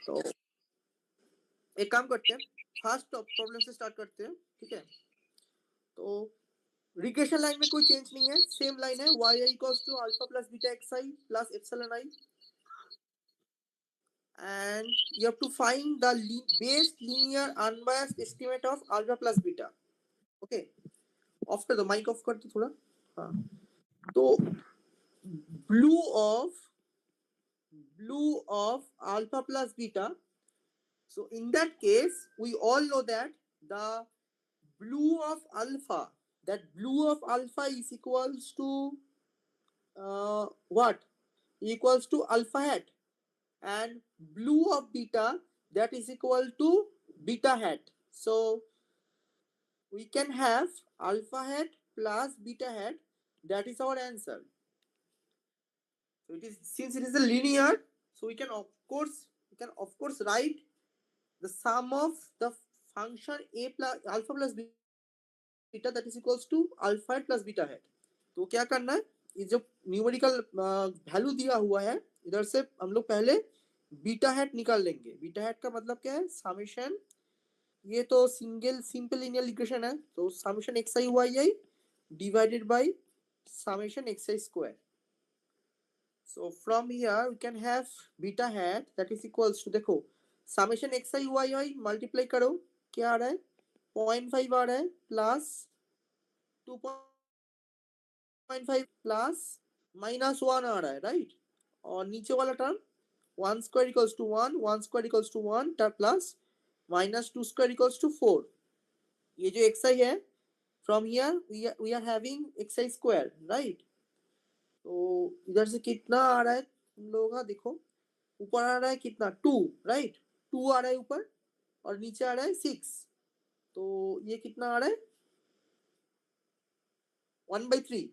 तो एक काम करते हैं, फर्स्ट प्रॉब्लम से स्टार्ट करते हैं, ठीक है। तो रिग्रेशन लाइन में कोई चेंज नहीं है, सेम लाइन है, y equals to alpha plus beta xi plus epsilon i, and you have to find the base linear unbiased estimate of alpha plus beta. Okay, of कर दो, mic off कर दो थोड़ा। हाँ, तो blue of alpha plus beta. So in that case, we all know that the blue of alpha, is equals to what? Equals to alpha hat, and blue of beta, that is equal to beta hat. So we can have alpha hat plus beta hat. That is our answer. So it is, since it is a linear, so we can of course write the sum of the function a plus alpha plus beta, that is equals to alpha hat plus beta hat. तो क्या करना है, ये जो numerical value दिया हुआ है, इधर से हम लोग पहले बीटा हैट निकाल लेंगे। बीटा हैट का मतलब क्या है, समेशन, ये तो सिंपल लिनियर इक्वेशन है, तो summation xi yi divided by summation xi square. So from here we can have beta hat, that is equals to, देखो समेशन xi yi मल्टीप्लाई करो, क्या आ रहा है, 0.5 आ रहा है, प्लस 2.5 प्लस -1 आ रहा है, राइट। और नीचे वाला term 1 square equals to 1, 1 square equals to 1 plus -2 square equals to 4। ये जो xi है, from here we are having xi square, right. तो इधर से कितना आ रहा है तुम लोगों का, देखो ऊपर आ रहा है कितना, 2, राइट, 2 आ रहा है ऊपर, और नीचे आ रहा है 6, तो ये कितना आ रहा है, 1/3,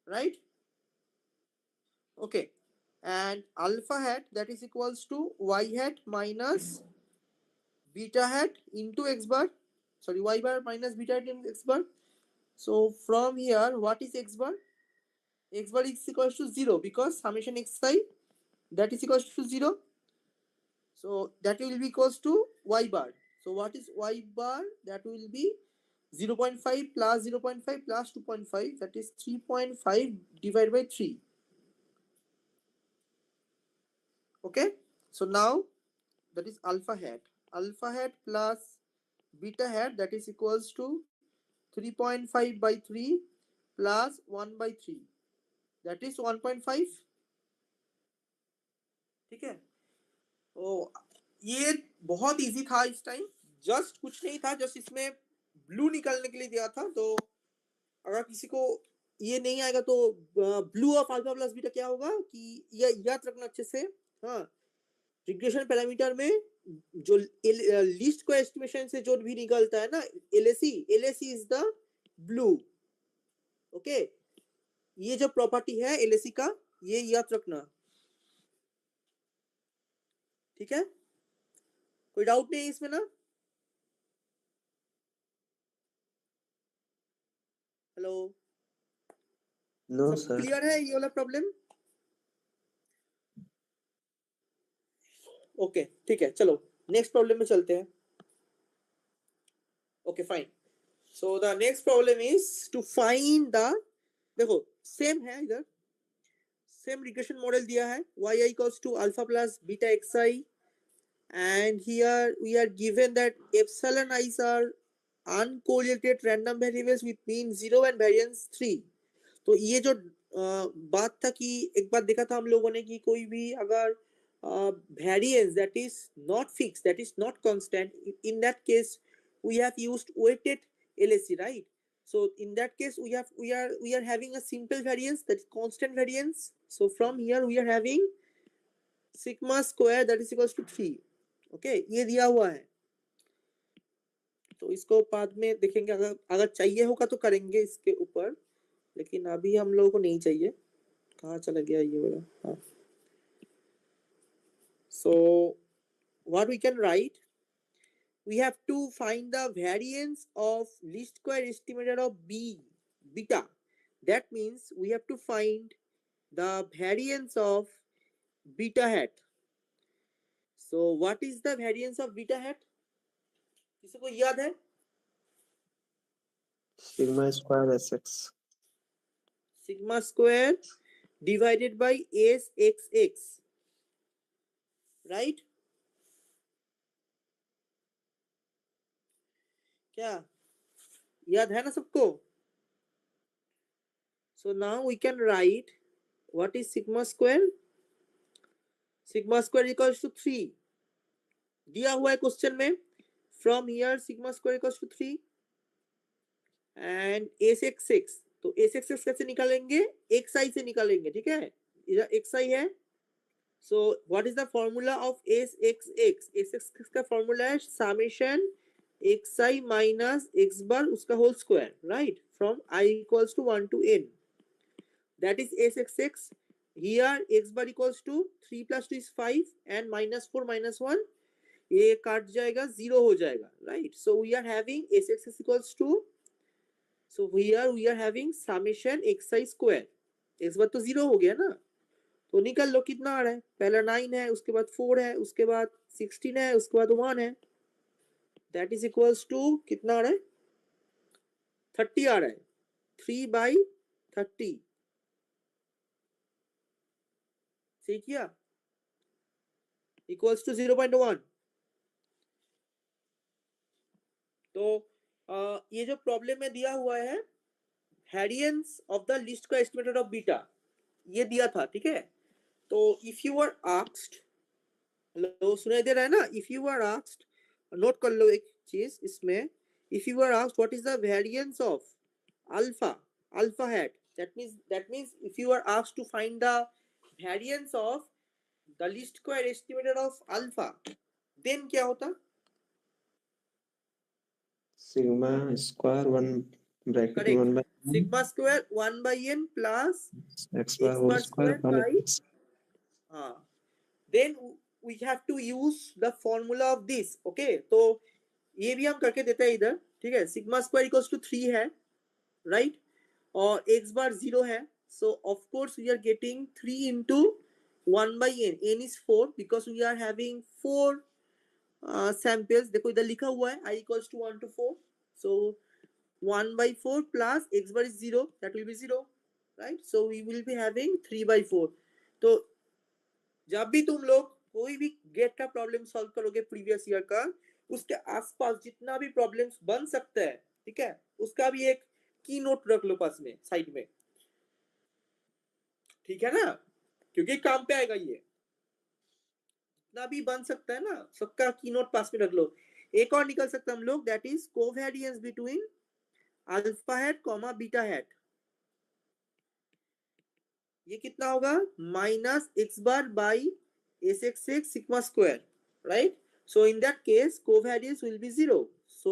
right. Okay, and alpha hat, that is equals to y hat minus beta hat into x bar, sorry y bar minus beta hat into x bar. So from here, what is x bar? X bar is equals to 0 because summation xi, that is equals to 0. So that will be equals to y bar. So what is y bar? That will be 0.5 plus 0.5 plus 2.5, that is 3.5 divided by 3. Okay, so now that is alpha hat plus beta hat, that is equals to 3.5 by 3 plus 1 by 3, that is 1.5। ठीक है, तो ये बहुत easy था इस time, just कुछ नहीं था, जस्ट इसमें ब्लू निकालने के लिए दिया था। तो अगर किसी को ये नहीं आएगा तो blue of alpha plus beta क्या होगा कि ये याद रखना अच्छे से। हाँ, रिग्रेशन पैरामीटर में जो लीस्ट को एस्टिमेशन से जो भी निकलता है ना, LAC is the blue. Okay, ये जो प्रॉपर्टी है LAC का, ये याद रखना, ठीक है। कोई डाउट नहीं इसमें ना? हेलो, नो सब सर। क्लियर है ये वाला प्रॉब्लम? ओके, ठीक है, चलो नेक्स्ट प्रॉब्लम में चलते हैं। Okay fine, so the next problem is to find the, देखो सेम है, इधर सेम रिग्रेशन मॉडल दिया है, y equals to alpha plus beta xi, and here we are given that epsilon i's are uncorrelated random variables with mean 0 and variance 3। तो ये जो बात था कि एक बार देखा था हम लोगों ने कि कोई भी अगर variance that is not fixed, that is not constant, in that case we have used weighted LAC, right? So in that case we are having a simple variance, that is constant variance. So from here we are having sigma square, that is equals to 3। Okay, ये दिया हुआ है, तो इसको बाद में देखेंगे, अगर चाहिए होगा तो करेंगे इसके ऊपर, लेकिन अभी हम लोगों को नहीं चाहिए। कहाँ चला गया ये वाला? हाँ, so what we can write, we have to find the variance of least square estimated of beta. That means we have to find the variance of beta hat. So what is the variance of beta hat? किसी को याद है? sigma square sx. Sigma square divided by sxx, right? क्या याद है ना सबको? So now we can write what is sigma square. Sigma square equals to 3 दिया हुआ है क्वेश्चन में. From here sigma square equals to 3 and sxx. तो sxx कैसे निकालेंगे? xi से निकालेंगे. ठीक है, इधर xi है. So what is the formula of sxx? sxx का formula है summation xi minus x bar उसका whole square, right? From I equals to 1 to n. That is sxx. Here x bar equals to 3 plus 2 is 5 and minus 4 minus 1 ये काट जाएगा, 0 हो जाएगा, right? So we are having sxx equals to, so here we are having summation xi square. x bar तो 0 हो गया ना, तो निकल लो कितना आ रहा है. पहला 9 है, उसके बाद 4 है, उसके बाद 16 है, उसके बाद 1 है. दैट इज इक्वल्स टू कितना आ रहा है? 30 आ रहा है. 3/30. सही किया. Equals to 0.1. तो ये जो प्रॉब्लम में दिया हुआ है वेरिएंस ऑफ द लिस्ट का एस्टिमेटेड ऑफ बीटा, ये दिया था. ठीक है, तो if you are asked, hello सुनाई दे रहा है ना? If you are asked, note कर लो एक चीज इसमें. If you are asked what is the variance of alpha hat, that means if you are asked to find the variance of the least square estimated of alpha, then क्या होता? Sigma square 1 bracket Correct. 1 by Sigma square 1 by n plus x bar x whole bar square square by minus then we have to use the formula of this. okay, तो ये भी हम करके देते हैं इधर. ठीक है, सिग्मा स्क्वायर इक्वल्स टू 3 है, राइट? और x बार 0 है. so of course we are getting 3 into 1 by n is 4 because we are having 4 samples. देखो इधर लिखा हुआ है I equals to 1 to 4. so 1 by 4 plus x bar is 0, that will be 0, right? so we will be having 3 by 4. तो जब भी तुम लोग कोई भी गेट का प्रॉब्लम सॉल्व करोगे प्रीवियस ईयर का, उसके आसपास जितना भी प्रॉब्लम्स बन सकता है, ठीक है, उसका भी एक की नोट रख लो पास में, साइड में. ठीक है ना, क्योंकि काम पे आएगा ये. जितना भी बन सकता है ना, सबका की नोट पास में रख लो. एक और निकल सकता हम लोग, that is covariance between alpha hat comma beta hat. ये कितना होगा? Minus x bar by S x x sigma square, right? So in that case, covariance will be 0. So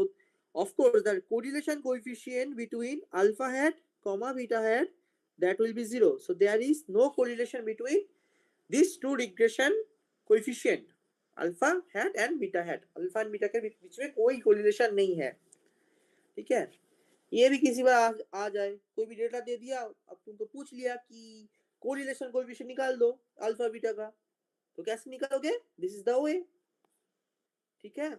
of course, the correlation coefficient between alpha hat comma beta hat, that will be 0. So there is no correlation between these two regression coefficient, alpha hat and beta hat. Alpha and beta के बीच में कोई correlation नहीं है. ठीक है, ये भी किसी बार आ जाए, कोई भी डेटा दे दिया, अब तुमको पूछ लिया कि कोरिलेशन कोएफिशिएंट निकाल दो अल्फा बीटा का, तो कैसे निकालोगे? This is the way. ठीक है,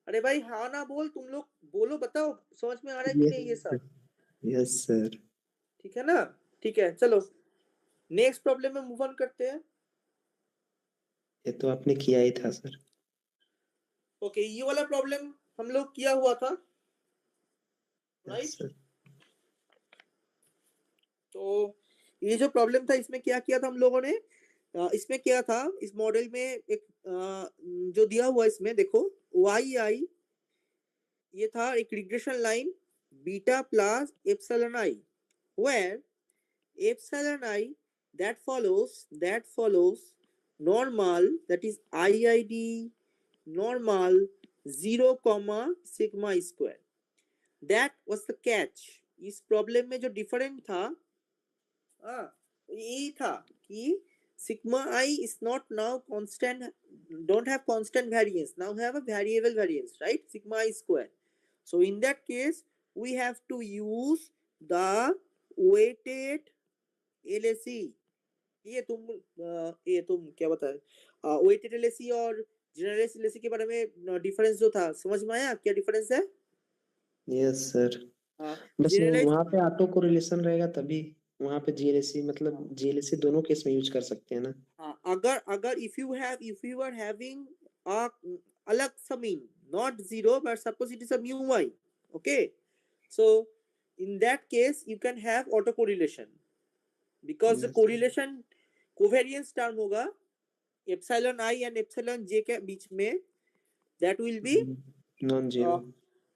अरे भाई हाँ ना बोल, तुम लोग बोलो, बताओ समझ में आ रहा है कि नहीं ये सब? Yes sir. ठीक है ना? ठीक है, चलो नेक्स्ट प्रॉब्लम में मूव ऑन करते हैं. ये तो आपने किया ही था सर. ओके, ये वाला प्रॉब्लम हम लोग किया हुआ था, राइट? yes, तो ये जो प्रॉब्लम था, इसमें क्या किया था हम लोगों ने? इसमें क्या था, इस मॉडल में एक जो दिया हुआ इसमें देखो, वाई आई, ये था एक regression line beta plus epsilon I, where epsilon I that follows normal, that is IID normal 0 comma sigma square. That was the catch. इस प्रॉब्लम में जो डिफरेंट था यही था कि sigma I is not now constant, don't have constant variance, now have a variable variance, right? Sigma I square. So in that case we have to use the weighted LSE. ये तुम क्या बताए weighted LAC और generalised LAC के बारे में difference जो था समझ में आया क्या डिफरेंस है? Yes sir. बस जनरलाइज्ड वहां पे ऑटो कोरिलेशन रहेगा तभी वहां पे जीएलएसी मतलब जीएलएसी दोनों केस में यूज कर सकते हैं ना। अगर अगर if you are having a अलग सा mean not zero but suppose it is a mu y, okay, so in that case you can have autocorrelation because the yes sir. correlation covariance term होगा epsilon I and epsilon j के बीच में, that will be non zero.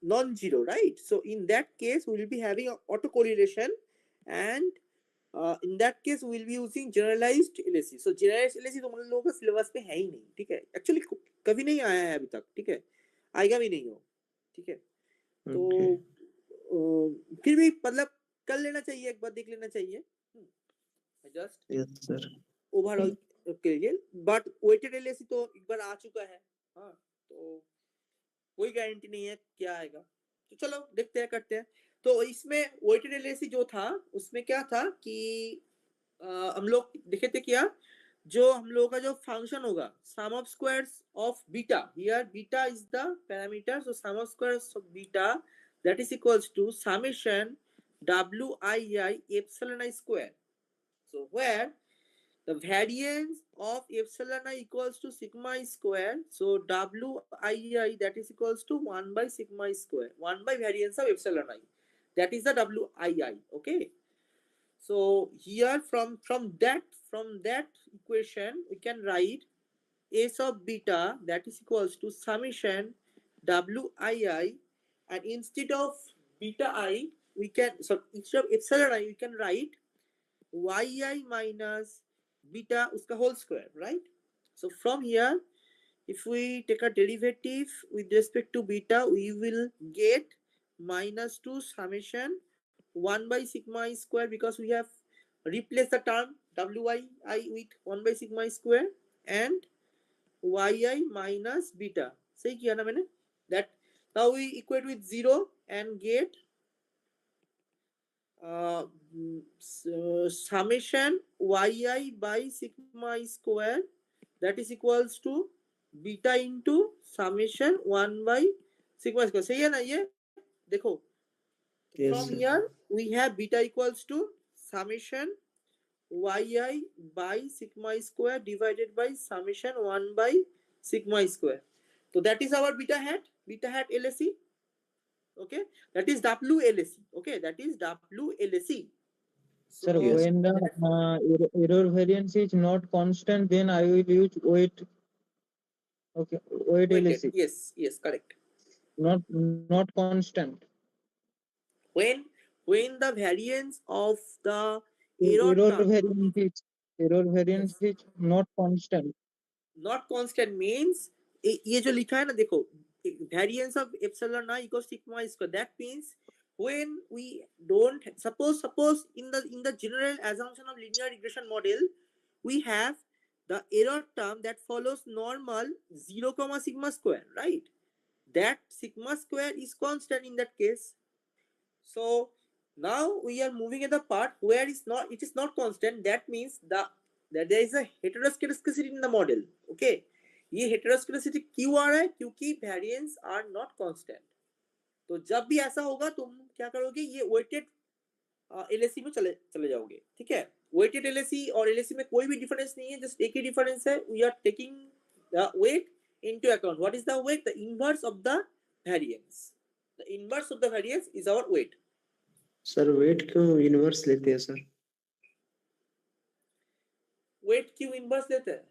non-zero, right? So in that case we will be having a autocorrelation, and in that case we will be using generalized LAC. So generalized LAC तो हम लोगों का syllabus में है ही नहीं, ठीक है, actually कभी नहीं आया है अभी तक, ठीक है, आएगा भी नहीं हो, ठीक है। तो ओके। फिर भी मतलब कर लेना चाहिए, एक बार देख लेना चाहिए जस्ट यस सर। ओवरऑल के लिए, बट वेटेड एलएसी तो एक बार आ चुका है, हाँ, तो कोई गारंटी नहीं है क्या आएगा, तो चलो देखते हैं करते हैं। तो इसमें वेटेड एलएसी जो था उसमें क्या था कि हम लोग देखे थे क्या, जो हम लोगों का जो फंक्शन होगा sum of squares of beta, here beta is the parameter, so sum of squares of beta that is equals to summation wi epsilon I square, so where the variance of epsilon I equals to sigma I square, so wi that is equals to 1 by sigma I square, 1 by variance of epsilon I, that is the wi, okay. So here from that equation we can write s of beta that is equals to summation wi, and instead of beta I we can, so instead of epsilon I we can write yi minus beta uska whole square, right? So from here if we take a derivative with respect to beta we will get minus 2 summation 1 by sigma I square, because we have replaced the term wi with 1 by sigma I square, and yi minus beta, सही किया ना मैंने, that now we equate with 0 and get summation yi by sigma I square that is equals to beta into summation 1 by sigma square, सही है ना ये, देखो yes from sir. here we have beta equals to summation yi by sigma square divided by summation 1 by sigma square, so that is our beta hat LSE, okay, that is WLSE, okay, that is WLSE. Sir, So yes. when the error variance is not constant, then I will use weight. Okay, weight weighted, LSC, yes, correct. not constant. When the variance of the error Error term, variance yes, is not constant. not constant means ये जो लिखा है ना देखो, variance of epsilon I equals sigma square, that means when we don't suppose in the general assumption of linear regression model we have the error term that follows normal 0 comma sigma square, right? That sigma square is constant in that case. So now we are moving in the part where it is not constant, that means that there is a heteroscedasticity in the model, okay. ये heteroscedasticity क्यों आ रहा है, क्योंकि variance are not constant, तो जब भी ऐसा होगा तुम क्या करोगे, ये weighted LSE में चले जाओगे, ठीक है। weighted LSE और LSE में कोई भी डिफरेंस नहीं है, जस्ट एक ही डिफरेंस है, we are taking the weight into account. What is the weight? The inverse of the variance. The inverse of the variance is our weight. Sir weight क्यों inverse लेते हैं सर? वेट क्यों inverse लेते हैं?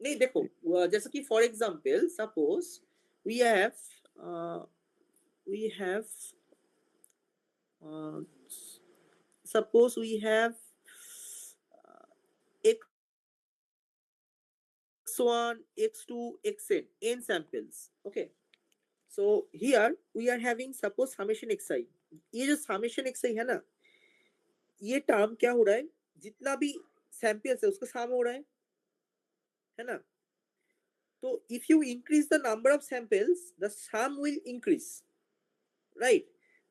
नहीं देखो, जैसे कि for example suppose we have suppose we have x1 x2 xn n samples, okay. So here we are having suppose summation xi, ये जो summation xi है ना, ये टर्म क्या हो रहा है, जितना भी सैंपल्स है उसका सम हो रहा है ना। तो if you increase the number of samples the sum will increase, right?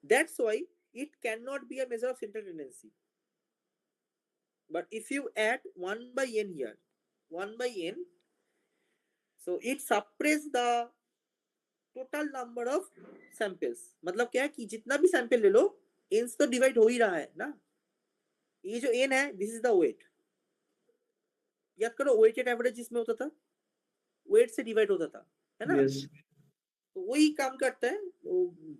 That's why it cannot be a measure of central tendency, but if you add 1 by n here, 1 by n, so it suppress the total number of samples. मतलब क्या है कि जितना भी sample ले लो, n से तो divide हो ही रहा है ना. ये जो n है, दिस इज द वेट. याद करो वेटेड एवरेज जिसमें होता था, वेट से डिवाइड होता था, है ना. यस तो वही काम करता है.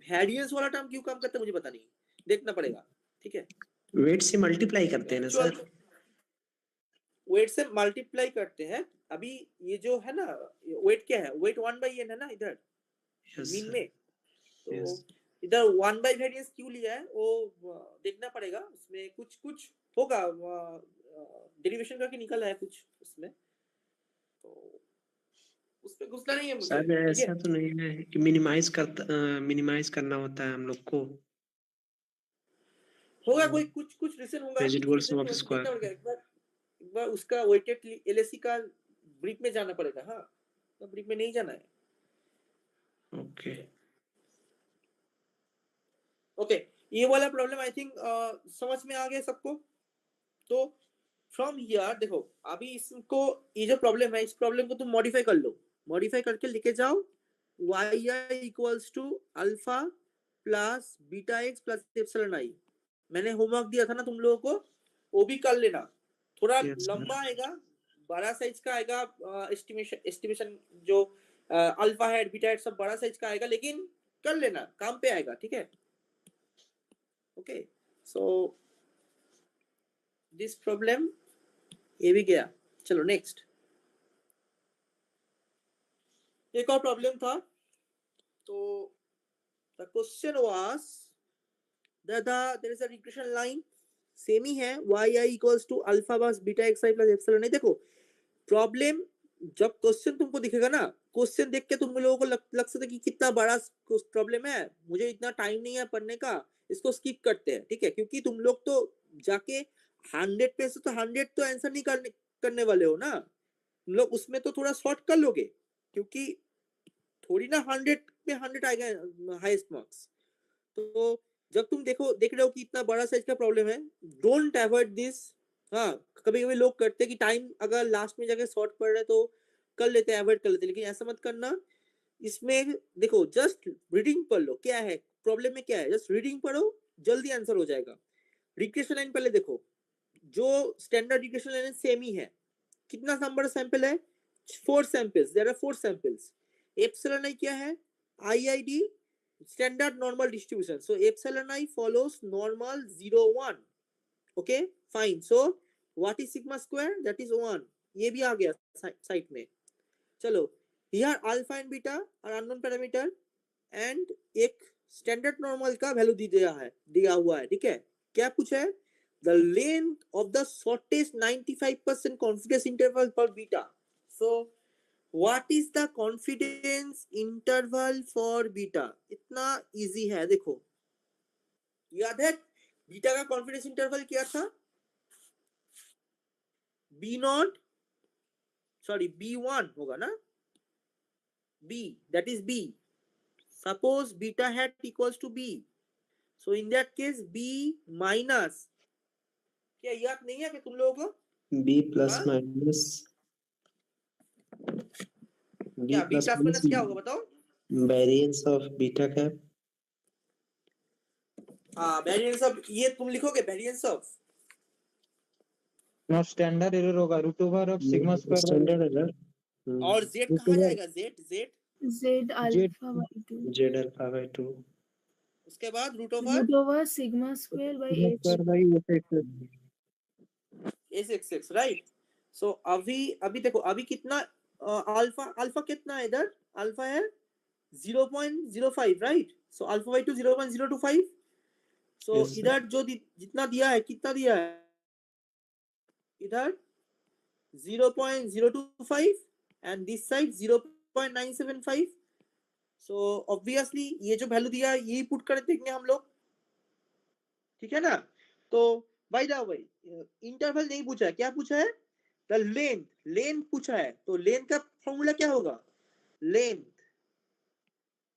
वेरिएंस वाला टर्म क्यों काम करता है मुझे पता नहीं, देखना पड़ेगा. ठीक है, वेट से मल्टीप्लाई करते हैं ना सर. वेट से मल्टीप्लाई करते हैं. अभी ये जो है ना, वेट क्या है, वेट 1 by n है ना इधर यस मीन में. तो यस इधर 1 by वेरिएंस क्यों लिया है वो देखना पड़ेगा. उसमें कुछ कुछ होगा, डेरिवेशन करके निकला है कुछ उसमें, तो उस पे घुसना नहीं है मुझे. सर ठीक है, ऐसा तो नहीं है कि मिनिमाइज करना होता है हम लोग को. होगा कोई कुछ कुछ रीजन होगा. Residual कुछ sum of reason square. देखना पड़ेगा. एक बार उसका वेटेड एलएससी का ब्रीफ में जाना पड़ेगा. हाँ, तो ब्रीफ में नहीं जाना है. ओके ओके, ये वाला प्रॉब्लम आई थिंक समझ में आ गया सबको. तो फ्रॉम हियर देखो, अभी इसको, ये जो प्रॉब्लम है, इस प्रॉब्लम को तुम मॉडिफाई कर लो. मॉडिफाई करके लिखे जाओ yi equals to alpha plus beta x plus epsilon i. मैंने होमवर्क दिया था ना तुम लोगों को, वो भी कर लेना. थोड़ा Yes, sir. लंबा आएगा, बड़ा साइज का आएगा. एस्टिमेशन जो अल्फा हेड बीटा हेड सब बड़ा साइज का आएगा, लेकिन कर लेना, काम पे आएगा. ठीक है, ओके. सो दिस प्रॉब्लम ये भी गया. चलो नेक्स्ट. एक और प्रॉब्लम था. तो the question was there is a regression line, same ही है, yi equals to alpha plus beta xi plus epsilon. नहीं देखो प्रॉब्लम, जब क्वेश्चन तुमको दिखेगा ना, क्वेश्चन देख के तुम लोगों को लग सकता है कि कितना बड़ा प्रॉब्लम है, मुझे इतना टाइम नहीं है पढ़ने का, इसको स्किप करते हैं. ठीक है, क्योंकि तुम लोग तो जाके 100 पे से तो 100 तो आंसर नहीं करने वाले हो ना. तुम लोग उसमें तो थोड़ा शॉर्ट कर लोगे, क्योंकि थोड़ी ना 100 पे 100 आएगा हाईएस्ट मार्क्स. तो जब तुम देख रहे हो कि इतना बड़ा साइज का प्रॉब्लम है, डोंट अवॉइड दिस. हाँ, कभी कभी लोग करते हैं कि टाइम अगर लास्ट में जाके शॉर्ट पड़ रहे तो कर लेते हैं, अवॉइड कर लेते हैं, लेकिन ऐसा मत करना. इसमें देखो जस्ट रीडिंग पढ़ लो, क्या है प्रॉब्लम में, क्या है, जस्ट रीडिंग पढ़ो, जल्दी आंसर हो जाएगा. रिग्रेशन लाइन पहले देखो, जो स्टैंडर्ड रिग्रेशन लाइन सेम ही है. कितना नंबर सैंपल है, 4 samples, there are 4 samples. Epsilon i क्या है, IID standard normal distribution. So epsilon I follows normal 0 1. Okay, fine. So what is sigma square, that is 1. ये भी आ गया साइड में. चलो, here alpha and beta are unknown parameter and एक standard normal का value दिया हुआ है. ठीक है, क्या पूछा है, the length of the shortest 95% confidence interval for beta. So what is the confidence interval for beta? इतना इजी है. देखो याद है बीटा का कॉन्फिडेंस इंटरवल क्या था, B0, सॉरी B1 होगा ना, B, that is B. Suppose beta hat equals to B, so in that case B minus, क्या याद नहीं है कि तुम लोगों को, b plus हाँ? minus क्या B plus minus क्या होगा बताओ. variance of beta cap. हाँ, वेरिएंस ऑफ, ये तुम लिखोगे variance of, no standard error होगा root over of sigma square standard error. और Z कहाँ जाएगा, Z Z alpha by 2 z alpha by 2. उसके बाद रूट root over sigma square by sigma h. Square by h SXX, right. So अभी देखो, अभी कितना अल्फा कितना है इधर, अल्फा है 0.05, right. So alpha by 2 0.025. So Yes, sir. इधर जो जितना दिया है, कितना दिया है इधर 0.025 and this side 0.975. So obviously ये जो वैल्यू दिया है यही पुट कर देंगे हम लोग. ठीक है ना. तो भाई इंटरवल नहीं पूछा है, क्या पूछा है, द लेंथ पूछा है. तो लेंथ का फॉर्मूला क्या होगा, लेंथ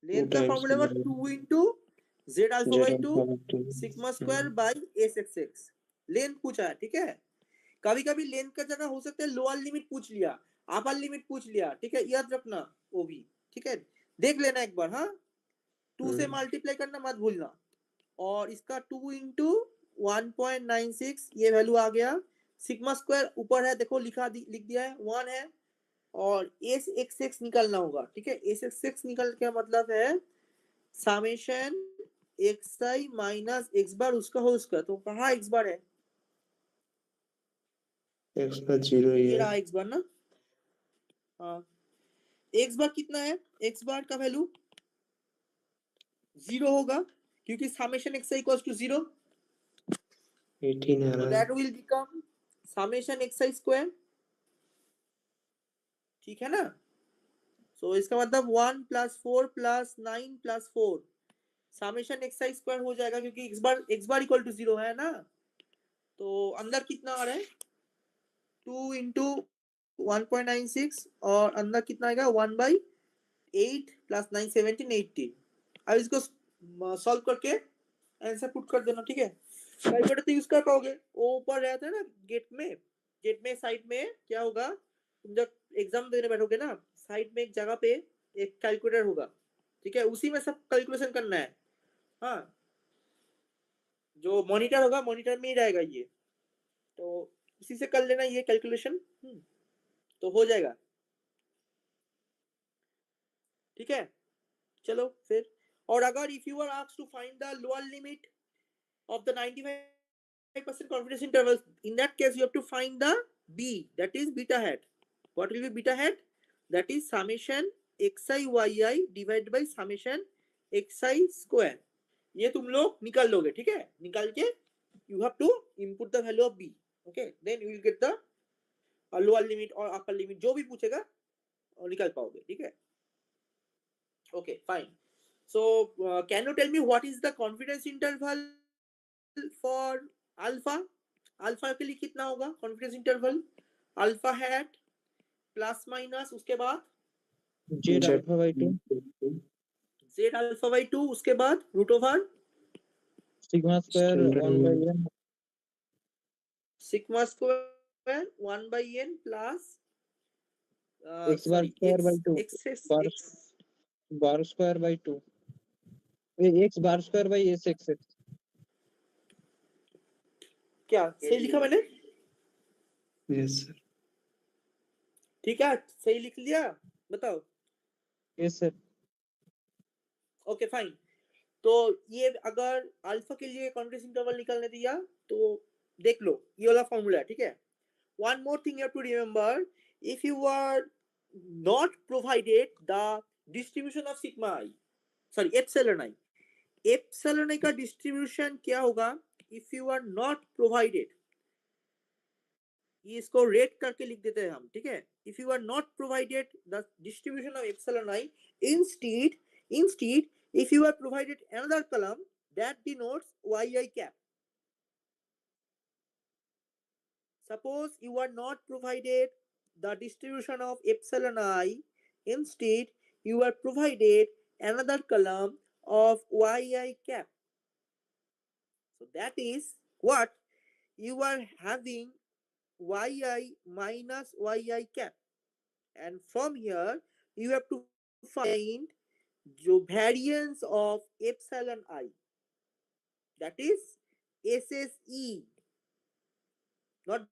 का फॉर्मूला होगा 2 into z alpha by 2 sigma square by SXX. Length पूछा है. ठीक है, कभी कभी लेंथ का जगह हो सकता है लोअर लिमिट पूछ लिया, अपर लिमिट पूछ लिया, ठीक है, याद रखना वो भी, ठीक है, देख लेना एक बार। हाँ, 2 से मल्टीप्लाई करना मत भूलना। और इसका 2 इंटू 1.96 ये वैल्यू आ गया। सिग्मा स्क्वायर ऊपर है, देखो लिख दिया है 1 है, और एस एक्स एक्स निकालना होगा, ठीक है। एस एक्स एक्स निकल का मतलब है समेशन एक्स आई माइनस एक्स बार उसका हो उसका, तो कहाँ एक्स बार है, एक्स बार 0 ही ये है। रहा एक्स बार ना। हाँ, एक्स बार कितना है, एक्स बार का वैल्यू 0 होगा, क्योंकि summation x i equals to 0, 18 आ so रहा है। that will become summation xi square, ठीक है ना। so इसका मतलब 1 + 4 + 9 + 4 समेशन xi स्क्वायर हो जाएगा, क्योंकि x बार इक्वल टू 0 है ना। तो अंदर कितना आ रहा है, 2 इंटू 1.96, और अंदर कितना आएगा 1/8 + 9 17 18। अब इसको सॉल्व करके आंसर पुट कर देना, ठीक है। कैलकुलेटर तो यूज कर पाओगे, वो ऊपर रहता है ना गेट में साइड में क्या होगा, तुम जब एग्जाम देने बैठोगे ना, साइड में एक जगह पे एक कैलकुलेटर होगा, ठीक है, उसी में सब कैलकुलेशन करना है। हाँ, जो मॉनिटर होगा मॉनिटर में ही रहेगा ये, तो उसी से कर लेना ये कैलकुलेशन, तो हो जाएगा, ठीक है। चलो फिर, और अगर if you are asked to find the lower limit of the 95% confidence interval, in that case you have to find the b, that is beta hat. What will be beta hat? That is summation xi yi divided by summation xi square. ये तुम लोग निकाल लोगे, ठीक है, निकाल के you have to input the value of b, okay, then you will get the lower limit or upper limit, जो भी पूछेगा और निकाल पाओगे, ठीक है। okay, fine. So can you tell me what is the confidence interval for alpha, alpha के लिए कितना होगा confidence interval, alpha hat plus minus उसके बाद Z alpha by 2 Z alpha by 2 उसके बाद root over sigma square 1/n sigma square 1/n plus x bar square by 2 bar square by 2 x bar square by s x x क्या सही लिखा मैंने, yes sir. ठीक है, सही लिख लिया, बताओ। yes sir okay fine. तो ये अगर अल्फा के लिए कॉन्फिडेंस इंटरवल निकालने दिया तो देख लो ये वाला फॉर्मूला है, ठीक है। one more thing you have to remember, if you are not provided the distribution of sigma I, sorry epsilon I का distribution क्या होगा, if you are not provided, इसको रेट करके लिख देते हैं हम, ठीक है। if you are not provided the distribution of epsilon I, instead if you are provided another column that denotes yi cap. Suppose you are not provided the distribution of epsilon I, instead you are provided another column of yi cap. So that is what you are having, yi minus yi cap, and from here you have to find the variance of epsilon I, that is SSE, not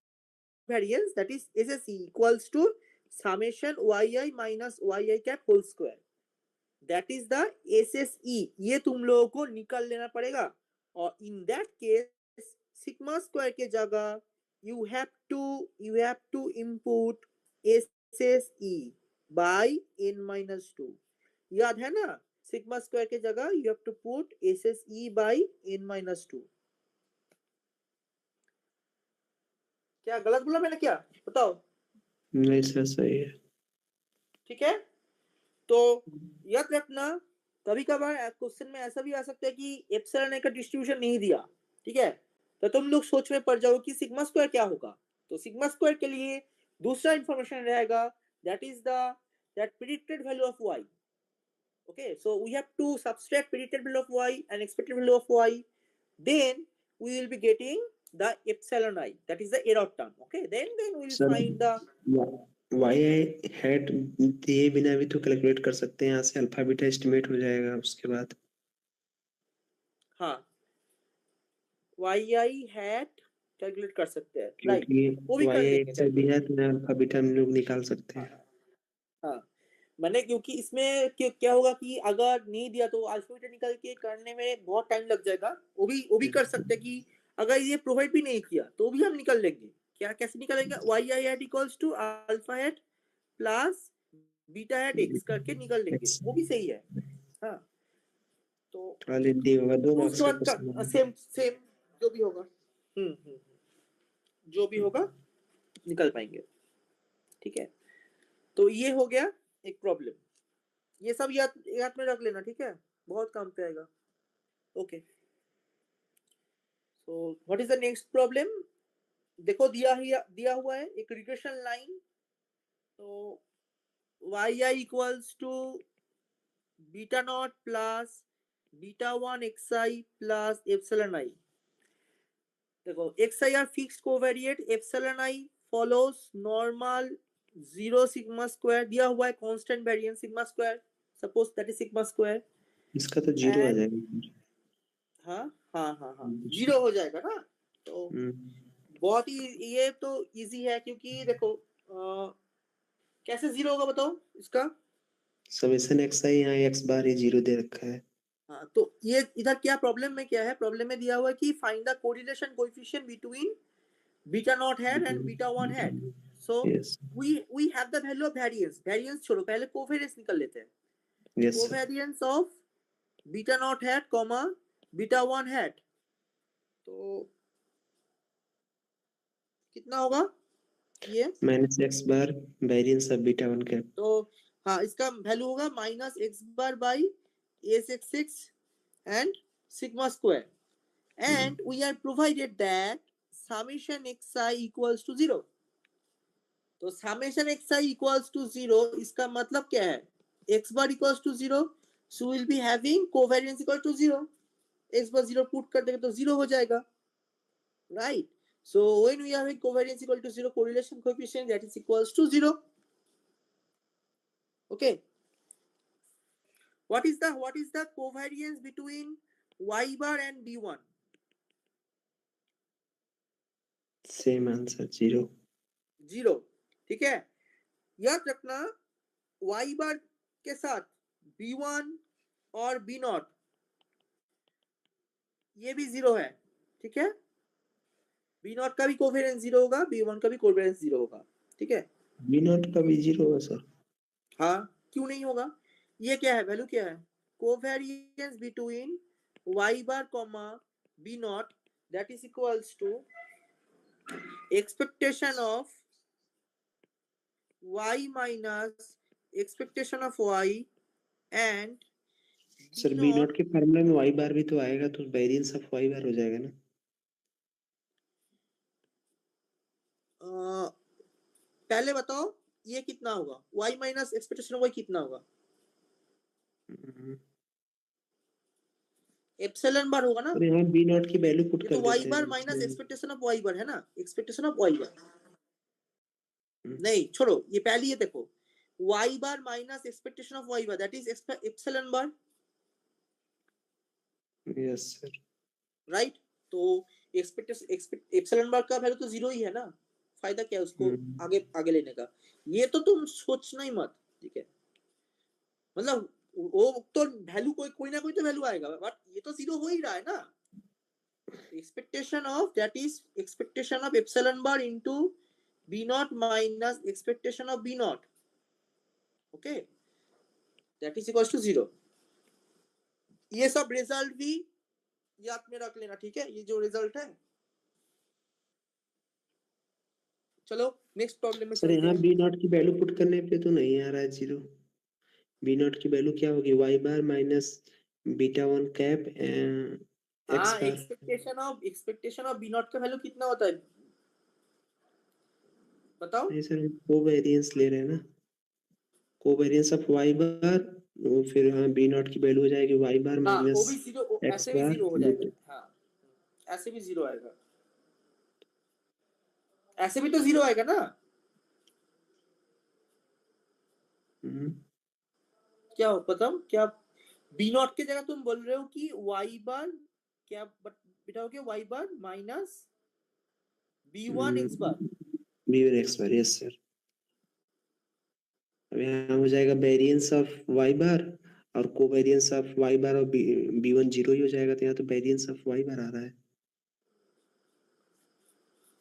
variance, that is SSE equals to summation yi minus yi cap whole square, that is the SSE। ये तुम लोगों को निकाल लेना पड़ेगा, और in that case sigma square के जगह you have to input SSE by n minus 2, याद है ना, सिग्मा स्क्वायर के जगह you have to put SSE by n minus 2। क्या गलत बोला मैंने क्या, बताओ। नहीं सर सही है। ठीक है, तो याद रखना कभी कभार क्वेश्चन में ऐसा भी आ सकता है कि एप्सिलॉन ए का डिस्ट्रीब्यूशन नहीं दिया, ठीक है, तो तुम लोग सोच में पड़ जाओ कि सिग्मा स्क्वायर क्या होगा। तो सिग्मा स्क्वायर के लिए दूसरा इंफॉर्मेशन रहेगा, that is that predicted value of y। okay, so we have to subtract predicted value of y and expected value of y, then we will be getting the epsilon I, that is the error term. Okay, then we will Sir, find the y hat दिए बिना भी तो calculate कर सकते हैं, यहाँ से alpha beta estimate हो जाएगा उसके बाद। हाँ yi hat कैलकुलेट कर सकते हैं, राइट, क्योंकि वो भी कर y लेंगे से भी है तो अल्फा बीटा हम लोग निकाल सकते हैं। हाँ मैंने, क्योंकि इसमें क्या होगा कि अगर नहीं दिया तो अल्फा बीटा निकाल के करने में बहुत टाइम लग जाएगा। वो भी कर सकते हैं कि अगर ये प्रोवाइड भी नहीं किया तो भी हम निकाल लेंगे। क्या कैसे निकालेंगे? yi hat equals to alpha hat plus beta hat x करके निकाल लेंगे, वो भी सही है। हाँ तो दी होगा 2 मार्क्स उसके का बाद क्वेश्चन। सेम जो भी होगा जो भी होगा निकल पाएंगे। ठीक है, तो ये हो गया एक प्रॉब्लम। ये सब याद में रख लेना, ठीक है, बहुत काम पे आएगा। Okay, so what is the next problem? देखो दिया हुआ है एक रिग्रेशन लाइन, तो yi equals to beta naught plus beta 1 xi plus epsilon i। देखो xi are fixed covariant, epsilon i follows normal 0 sigma square, दिया हुआ है constant variance sigma square, suppose that is sigma square. इसका तो 0 आ जाएगा। हाँ 0 हो जाएगा ना, तो बहुत ही ये तो इजी है, क्योंकि देखो कैसे 0 होगा बताओ इसका? समेशन xi यहाँ x बार ही 0 दे रखा है। हाँ तो ये इधर क्या प्रॉब्लम में क्या है? प्रॉब्लम में दिया हुआ है कि find the correlation coefficient between beta naught hat and beta 1 hat. So we have the value of variance छोड़ो, पहले कोवेरिएंस निकल लेते हैं। Covariance of beta naught hat comma beta 1 hat, तो कितना होगा ये? -x bar variance of beta 1 cap. तो हाँ इसका वैल्यू होगा -x bar by a66 and sigma square, and we are provided that summation xi equals to 0। तो summation xi equals to 0 इसका मतलब क्या है? x bar equals to 0, so we'll be having covariance equal to 0। x bar 0 put कर देंगे तो 0 हो जाएगा, right? So when we have a covariance equal to 0, correlation coefficient that is equals to 0। okay, what is the covariance between y bar and b1? Same answer 0। ठीक है, याद रखना y बार के साथ b1 और b0 ये भी 0 है। ठीक है, b0 का भी कोवेरिएंस 0 होगा, b1 का भी कोवेरिएंस 0 होगा। ठीक है, b0 का भी 0 होगा सर। हाँ क्यों नहीं होगा? ये क्या है? वैल्यू क्या है? Covariance between y bar comma b0 that is equals to expectation of y minus expectation of y and sir b0 के फार्मूला में y बार भी तो आएगा, तो वेरिएंस ऑफ y बार हो जाएगा ना। पहले बताओ ये कितना होगा? y minus expectation of y कितना होगा? एप्सिलॉन बार होगा ना। और यहाँ b0 की वैल्यू पुट कर तो देते y हैं। बार माइनस एक्सपेक्टेशन ऑफ y बार है ना, एक्सपेक्टेशन ऑफ y बार नहीं छोड़ो, ये पहले ये देखो y bar minus expectation of y bar that is epsilon bar. Yes sir, right, तो एप्सिलॉन बार का वैल्यू तो 0 ही है ना, फायदा क्या है उसको आगे लेने का? ये तो तुम सोचना ही मत। ठीक है, मतलब वो तो वैल्यू कोई ना कोई तो वैल्यू आएगा, बट ये तो 0 हो ही रहा है ना। Expectation of that is expectation of epsilon bar into b0 minus expectation of b0, okay, that is equals to 0। ये सब रिजल्ट भी याद में रख लेना। ठीक है, ये जो रिजल्ट है। चलो नेक्स्ट प्रॉब्लम में सर यहाँ b0 की वैल्यू पुट करने पे तो नहीं आ रहा है 0। b0 की वैल्यू क्या होगी? y bar minus beta 1 cap x bar. Expectation of b0 का वैल्यू कितना होता है बताओ? नहीं सर, कोवेरिएंस ले रहे हैं ना, कोवेरिएंस ऑफ y बार, फिर हाँ b0 की वैल्यू हो जाएगी y बार माइनस ऐसे भी 0 हो जाएगा। हाँ ऐसे भी 0 आएगा। ऐसे भी तो 0 आएगा ना। क्या हो पता क्या बी नॉट की जगह तुम बोल रहे हो कि वाई बार क्या बेटा हो गया वाई बार माइनस b1 x बार। b1 x बार, यस सर। अब यहाँ हो जाएगा वेरिएंस ऑफ y बार और कोवेरिएंस ऑफ y बार और b1 0 ही हो जाएगा, तो यहाँ तो वेरिएंस ऑफ y बार आ रहा है।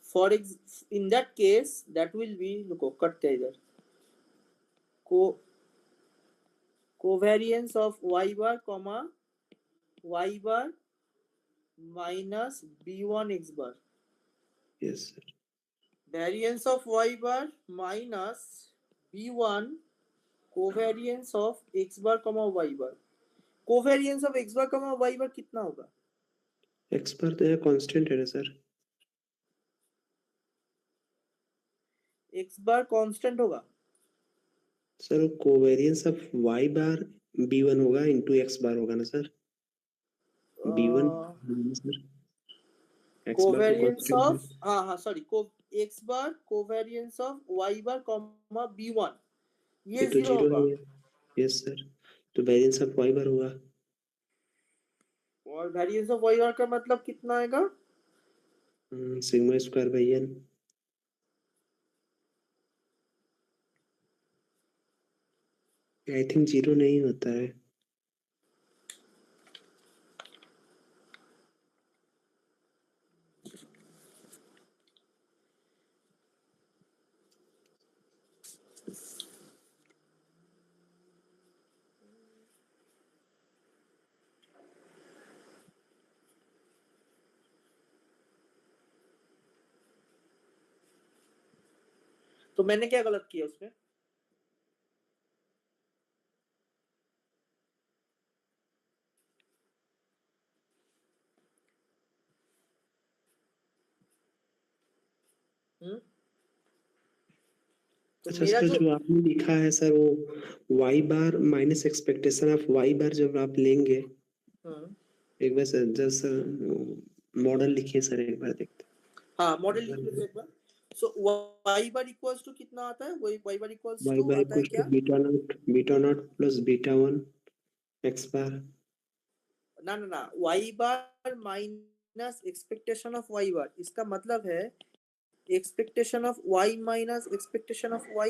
For in that case that will be रुको कट क्या इधर covariance of y bar comma y bar minus b1 x bar। Yes sir. variance of y bar minus b1 covariance of x bar comma y bar। covariance of x bar comma y bar कितना होगा? x बार तो यहाँ constant है ना sir. x bar constant होगा sir. Covariance of y bar b1 होगा into x बार होगा ना sir. b1 sir covariance of हाँ sorry x bar covariance of y bar comma b1 ये तो 0 होगा। यस सर, तो वेरिएंस ऑफ y बार होगा। और वेरिएंस ऑफ y बार का मतलब कितना आएगा? Sigma square by n। I think 0 नहीं होता है। तो मैंने क्या गलत किया उसमें? तो अच्छा मेरा सर, जो जो आपने लिखा है सर वो y bar minus expectation of y bar जब आप लेंगे, एक बार सर जस्ट मॉडल लिखिए सर, एक बार देखते हैं। हाँ मॉडल लिख लीजिए एक बार। So y bar equals to कितना आता है? वही y bar equals y two bar आता है इक्वल्स क्या? To beta naught plus beta 1 x bar. ना y bar minus expectation of y bar, इसका मतलब है expectation of y minus expectation of y।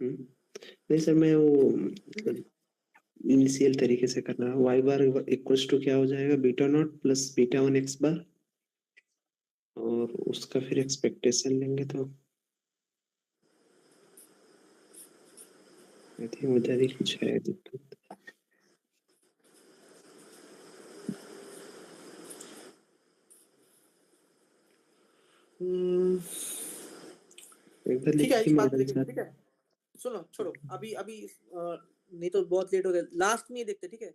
नहीं सर, मैं वो इनिशियल तरीके से करना है। y बार इक्वल्स टू क्या हो जाएगा? Beta naught plus beta 1 x बार, और उसका फिर एक्सपेक्टेशन लेंगे तो आई थिंक उधर ही कुछ है दिक्कत। एक बार ठीक है लिखिए इस बात मॉडल देखिए, सर। ठीक है सुनो छोड़ो अभी अभी नहीं तो बहुत लेट हो गया, लास्ट में ये देखते ठीक है।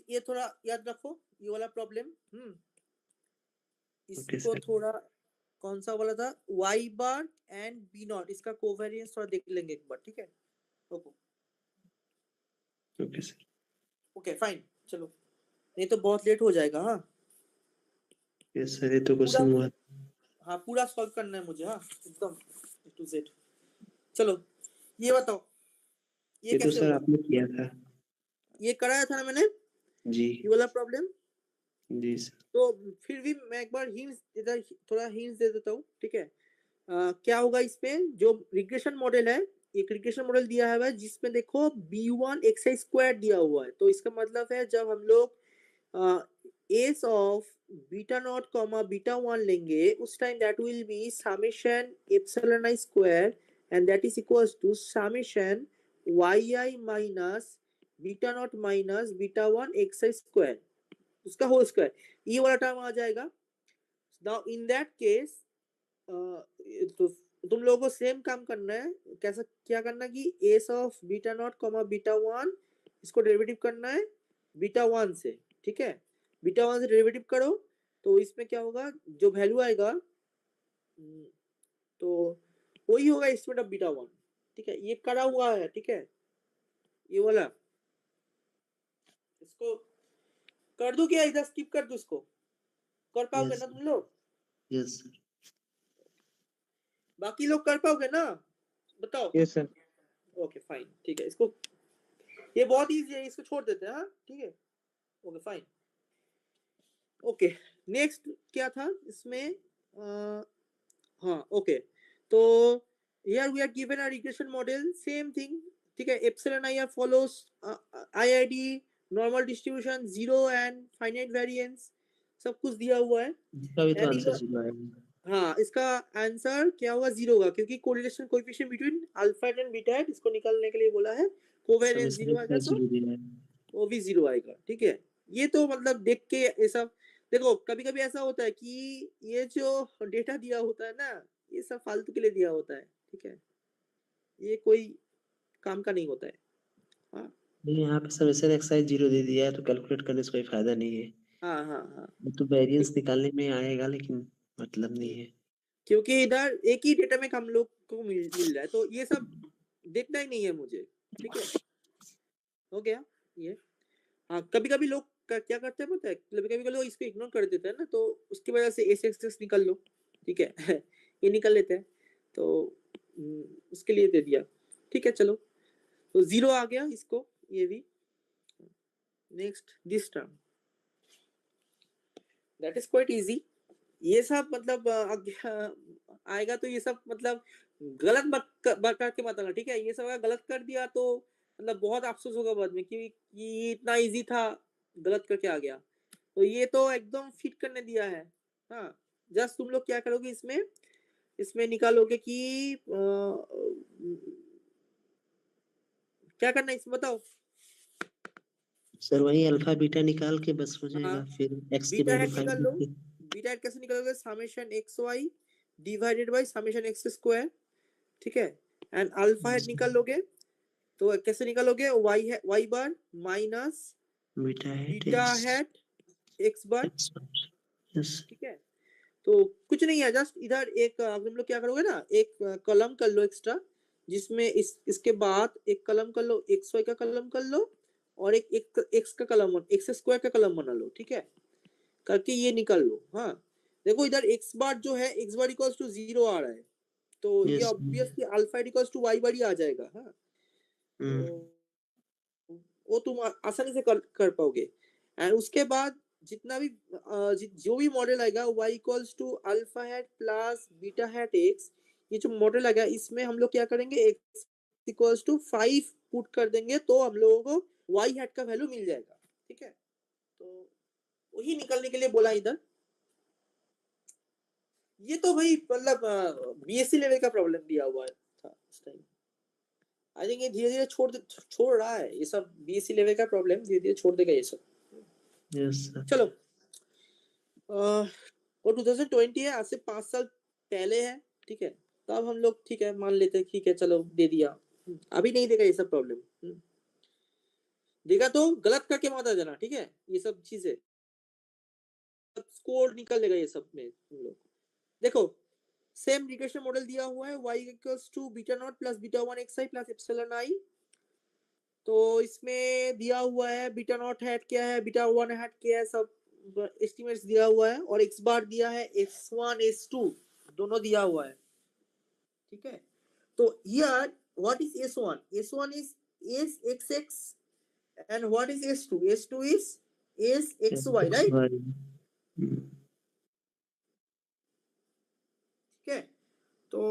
ये थोड़ा याद रखो ये वाला प्रॉब्लम। इसको थोड़ा कौन सा वाला था? y bar and b not, इसका कोवेरिएंस थोड़ा देख लेंगे एक बार, ठीक है। Okay sir. ओके फाइन चलो, नहीं तो बहुत लेट हो जाएगा। हाँ यस सर, ये तो क्वेश्चन हुआ। हाँ पूरा सॉल्व करना है मुझे, हाँ एकदम टू जेड। चलो ये बताओ ये तो कैसे सर होगा? आपने किया था, ये कराया था ना मैंने जी ये वाला प्रॉब्लम। जी सर। तो फिर भी मैं एक बार हिंट्स इधर थोड़ा हिंट्स दे देता हूँ, ठीक है। क्या होगा इसमें? जो रिग्रेशन मॉडल है, एक रिग्रेशन मॉडल दिया है जिसमें देखो b1 x² दिया हुआ है। तो इसका मतलब है जब हम लोग S of beta naught comma beta 1 लेंगे उस time that will be summation epsilon i square and that is equals to summation yi minus beta naught minus beta 1 xi square, उसका होल स्क्वायर, ये वाला टर्म आ जाएगा। Now in that case तो तुम लोगों को सेम काम करना है। कैसा क्या करना है कि S of beta naught comma beta 1 इसको डेरिवेटिव करना है बीटा 1 से, ठीक है। बीटा 1 से डेरिवेटिव करो तो इसमें क्या होगा, जो वैल्यू आएगा तो वही होगा एस्टिमेट ऑफ बीटा 1, ठीक है। ये करा हुआ है, ठीक है, ये वाला। इसको कर दूं क्या, इधर स्किप कर दूं इसको? कर पाओगे Yes, ना तुम लोग? yes, sir. बाकी लोग कर पाओगे ना? बताओ। Yes sir. ओके फाइन, ठीक है, इसको ये बहुत इजी है, इसको छोड़ देते हैं। हाँ ठीक है, ओके फाइन। ओके, नेक्स्ट क्या था इसमें? हाँ ओके, तो here we are given a regression model, same thing, ठीक है। epsilon IR follows IID, normal distribution, zero and finite variance, सब कुछ दिया हुआ है। इसका भी तो And आंसर 0 आएगा। हाँ, इसका आंसर क्या होगा? 0 होगा, क्योंकि correlation coefficient between alpha and beta है, इसको निकालने के लिए बोला है। कोवेरिएंस 0 आएगा तो 0 दिया है। वो भी 0 आएगा, ठीक है। ये तो मतलब देख के ये सब देखो, कभी कभी ऐसा होता है कि ये जो डेटा दिया होता है ना, ये सब फालतू के लिए दिया होता है, ठीक है। ये कोई काम का नहीं होता है। हाँ नहीं, यहाँ पे समेशन एक्सरसाइज 0 दे दिया है, तो कैलकुलेट करने से कोई फायदा नहीं है। हाँ हाँ हाँ, वो तो वेरिएंस निकालने में आएगा, लेकिन मतलब नहीं है। क्योंकि इधर एक ही डेटा में हम लोग को मिल रहा है, तो ये सब देखना ही नहीं है मुझे, ठीक है। हो गया ये। हाँ, कभी कभी लोग क्या करते हैं पता है, कभी कभी लोग इसको इग्नोर कर देते हैं ना, तो उसकी वजह से एस एक्सेस निकाल लो, ठीक है। ये निकल लेते हैं, तो उसके लिए दे दिया, ठीक है। चलो, तो 0 आ गया इसको, ये भी। Next this term, that is quite easy. ये सब मतलब आएगा तो ये सब मतलब गलत करके मत आना, ठीक है। ये सब अगर गलत कर दिया तो मतलब बहुत अफसोस होगा बाद में कि ये इतना इजी था, गलत करके आ गया। तो ये तो एकदम फिट करने दिया है। हाँ, जस्ट तुम लोग क्या करोगे इसमें निकालोगे कि क्या करना है इसमें बताओ। सर वही अल्फा बीटा निकाल के बस हो जाएगा, हाँ, फिर x की बीटा वैल्यू हेड 5 निकाल लो। लिख के। बीटा हेड कैसे निकालोगे? Summation x y divided by summation x square, ठीक है। एंड अल्फा हेड निकाल लोगे तो कैसे निकालोगे? वाई बार माइनस बीटा हेड एक्स बार, यस। ठीक है। तो कुछ नहीं है, जस्ट इधर एक तुम लोग क्या करोगे ना, एक कलम कर लो एक्स्ट्रा, जिसमें इसके बाद एक कलम कर लो, एक्स वाई का कलम कर लो, और एक एक्स का कलम, एक्स स्क्वायर का कलम बना लो, ठीक है। करके ये निकाल लो। हाँ देखो, इधर एक्स बार जो है, एक्स बार इक्वल्स टू 0 आ रहा है, तो ये yes. Obviously alpha equals to y bar ही आ जाएगा। हाँ, तो वो तुम आसानी से कर पाओगे। एंड उसके बाद जितना भी जो भी मॉडल आएगा, y equals to alpha hat plus beta hat x, ये जो मॉडल आएगा इसमें हम लोग क्या करेंगे, x इक्वल्स टू 5 पुट कर देंगे, तो हम लोगों को y हैट का वैल्यू मिल जाएगा, ठीक है। तो वही निकलने के लिए बोला इधर। ये तो भाई मतलब बीएससी लेवल का प्रॉब्लम दिया हुआ था उस टाइम। आई थिंक ये धीरे धीरे छोड़ रहा है, ये सब बीएससी लेवल का प्रॉब्लम धीरे धीरे छोड़ देगा ये सब। यस। चलो, वो 2020 है, आज से 5 साल पहले है, ठीक है। तो अब हम लोग ठीक है मान लेते हैं, ठीक है चलो दे दिया। अभी नहीं देगा ये सब प्रॉब्लम, देगा तो गलत करके मत आ जाना, ठीक है। ये सब चीजें स्कोर निकल लेगा ये सब में तुम लोग। देखो, सेम रिग्रेशन मॉडल दिया हुआ है, y equals to beta naught plus beta 1 xi plus epsilon i। तो इसमें दिया हुआ है बीटा नॉट हैट क्या है, बीटा 1 हैट क्या है, सब एस्टिमेट्स दिया हुआ है, और x बार दिया है, s1 s2 दोनों दिया हुआ है, ठीक है। तो here what is s1? s1 is sxx, and what is s2? s2 is sxy, right? ठीक है। तो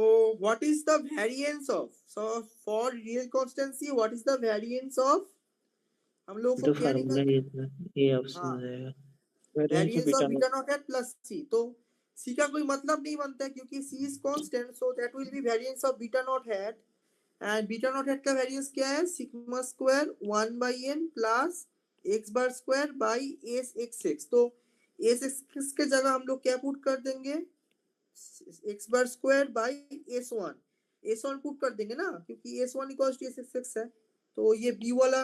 what is the variance of, so for real constancy what is the variance of, हम लोग तो को क्या फार्मूला निकालना? ये था, ये ऑप्शन हाँ, हो जाएगा। Variance of beta naught hat plus C. तो सी का कोई मतलब नहीं बनता है, क्योंकि C is constant, so that will be variance of beta naught hat. And beta naught hat का वेरिएंस क्या है? Sigma square 1 by n plus x bar square by S x x. तो एस एक्स के जगह हम लोग क्या put कर देंगे? X bar square by S one put कर देंगे ना, क्योंकि s1 इक्वल्स टू s है। तो ये b वाला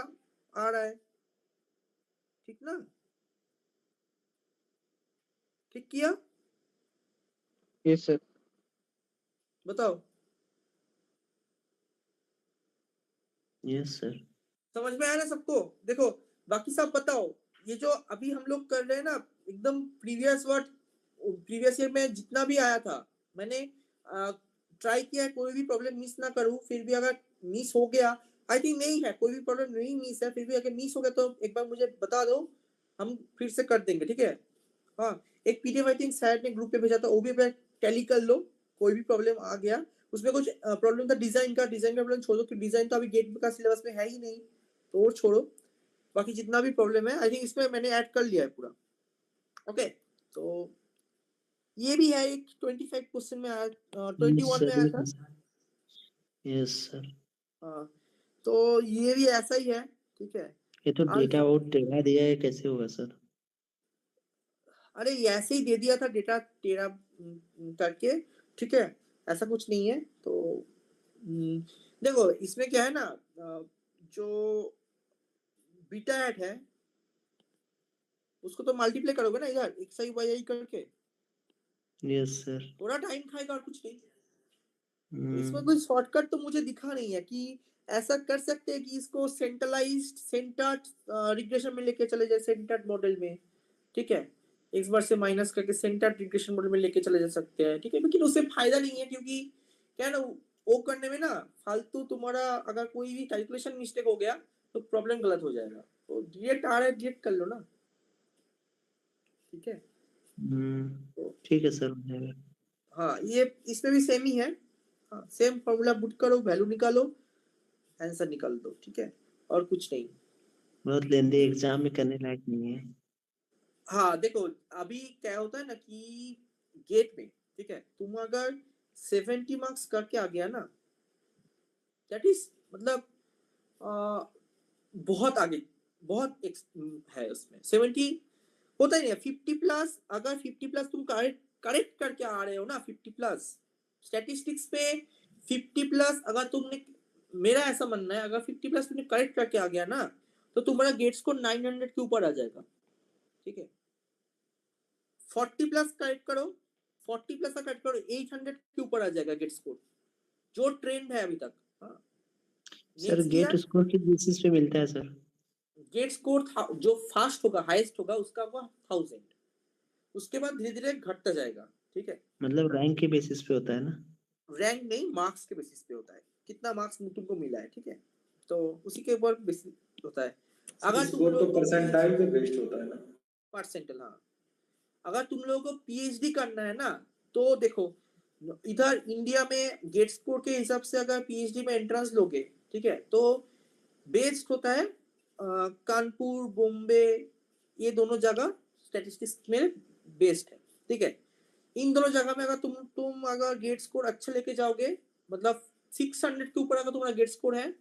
आ रहा है, ठीक ना? ठीक किया? Yes sir. बताओ, यस सर। समझ में आया ना सबको? देखो बाकी सब बताओ, ये जो अभी हम लोग कर रहे हैं ना, एकदम प्रीवियस वर्ड प्रीवियस ईयर में जितना भी आया था मैंने ट्राई किया, कोई भी प्रॉब्लम मिस ना करूं, फिर भी अगर मिस हो गया, आई थिंक नहीं है, कोई भी प्रॉब्लम नहीं मिस है, फिर भी अगर मिस हो गया तो एक बार मुझे बता दो, हम फिर से कर देंगे, ठीक है। हाँ, एक पीडीएफ आई थिंक सैड ने ग्रुप पे भेजा था, वो भी टैली कर लो, कोई भी प्रॉब्लम आ गया, उसमें कुछ प्रॉब्लम था डिजाइन का प्रॉब्लम छोड़ो, कि डिजाइन तो अभी गेट का सिलेबस में है ही नहीं, तो वो छोड़ो, बाकी जितना भी प्रॉब्लम है आई थिंक इसमें मैंने ऐड कर लिया है पूरा। ओके, तो ये भी है एक 25 क्वेश्चन में आया, 21 में आया था। Yes sir. हाँ, तो ये भी ऐसा ही है, ठीक है। ये तो डेटा आउट टेढ़ा दिया है, कैसे होगा सर? अरे ऐसे ही दे दिया था डेटा टेढ़ा करके, ठीक है, ऐसा कुछ नहीं है। तो देखो इसमें क्या है ना, जो बीटा हैट है उसको तो मल्टीप्लाई करोगे ना इधर एक्स आई वाई आई करके। Yes sir. थोड़ा टाइम खाएगा और कुछ नहीं। तो इसमें कोई शॉर्टकट तो मुझे दिखा नहीं है कि ऐसा कर सकते हैं कि इसको सेंट्रलाइज्ड सेंटर्ड रिग्रेशन में लेके चले जाए, सेंटर्ड मॉडल में, ठीक है, एक्स बार से माइनस करके सेंटर्ड रिग्रेशन मॉडल में लेके चले जा सकते हैं, ठीक है, लेकिन उससे फायदा नहीं है, क्योंकि क्या है ना, वो करने में ना फालतू तुम्हारा अगर कोई भी कैलकुलेशन मिस्टेक हो गया तो प्रॉब्लम गलत हो जाएगा। तो डायरेक्ट आ रहा है डायरेक्ट कर लो ना, ठीक है। ठीक है सर, हो जाएगा। हाँ, ये इसमें भी सेम ही है। हाँ, सेम फॉर्मूला पुट करो, वैल्यू निकालो, आंसर निकाल दो, ठीक है, और कुछ नहीं। बहुत लेंदी एग्जाम में करने लायक नहीं है। हाँ देखो, अभी क्या होता है ना कि गेट में, ठीक है, तुम अगर 70 मार्क्स करके आ गया ना, दैट इज मतलब बहुत आगे, बहुत है उसमें। 70 होता ही नहीं है, 50 प्लस, अगर 50 प्लस तुम करेक्ट करके आ रहे हो ना, 50 प्लस स्टैटिस्टिक्स पे 50 प्लस अगर तुमने, मेरा ऐसा मानना है, अगर 50 प्लस तुमने करेक्ट करके आ गया ना तो तुम्हारा गेट स्कोर 900 के ऊपर आ जाएगा, ठीक है। 40 प्लस करेक्ट करो, 40 प्लस का करेक्ट करो, 800 के ऊपर आ जाएगा गेट स्कोर, जो ट्रेंड है अभी तक। हाँ, सर गेट स्कोर किस बेसिस पे मिलता है सर? गेट स्कोर जो फास्ट होगा, हाईएस्ट होगा, उसका होगा 1000, उसके बाद धीरे धीरे घटता जाएगा, ठीक है। मतलब रैंक के बेसिस पे होता है ना? रैंक नहीं, मार्क्स के बेसिस पे होता है, कितना मार्क्स तुमको मिला है, ठीक है, तो उसी के ऊपर बेसिस होता है। अगर तुम लोग तो परसेंटाइल पे बेस्ड होता है ना, परसेंटाइल। हाँ, अगर तुम लोगों को पीएचडी करना है ना, तो देखो इधर इंडिया में गेट स्कोर के हिसाब से अगर पीएचडी में एंट्रेंस लोगे, ठीक है, तो बेस्ड होता है कानपुर, बॉम्बे, ये दोनों जगह स्टैटिस्टिक्स में बेस्ड है, ठीक है। इन दोनों जगह में अगर तुम अगर गेट स्कोर अच्छा लेके जाओगे, मतलब 600 के ऊपर अगर तुम्हारा गेट स्कोर है,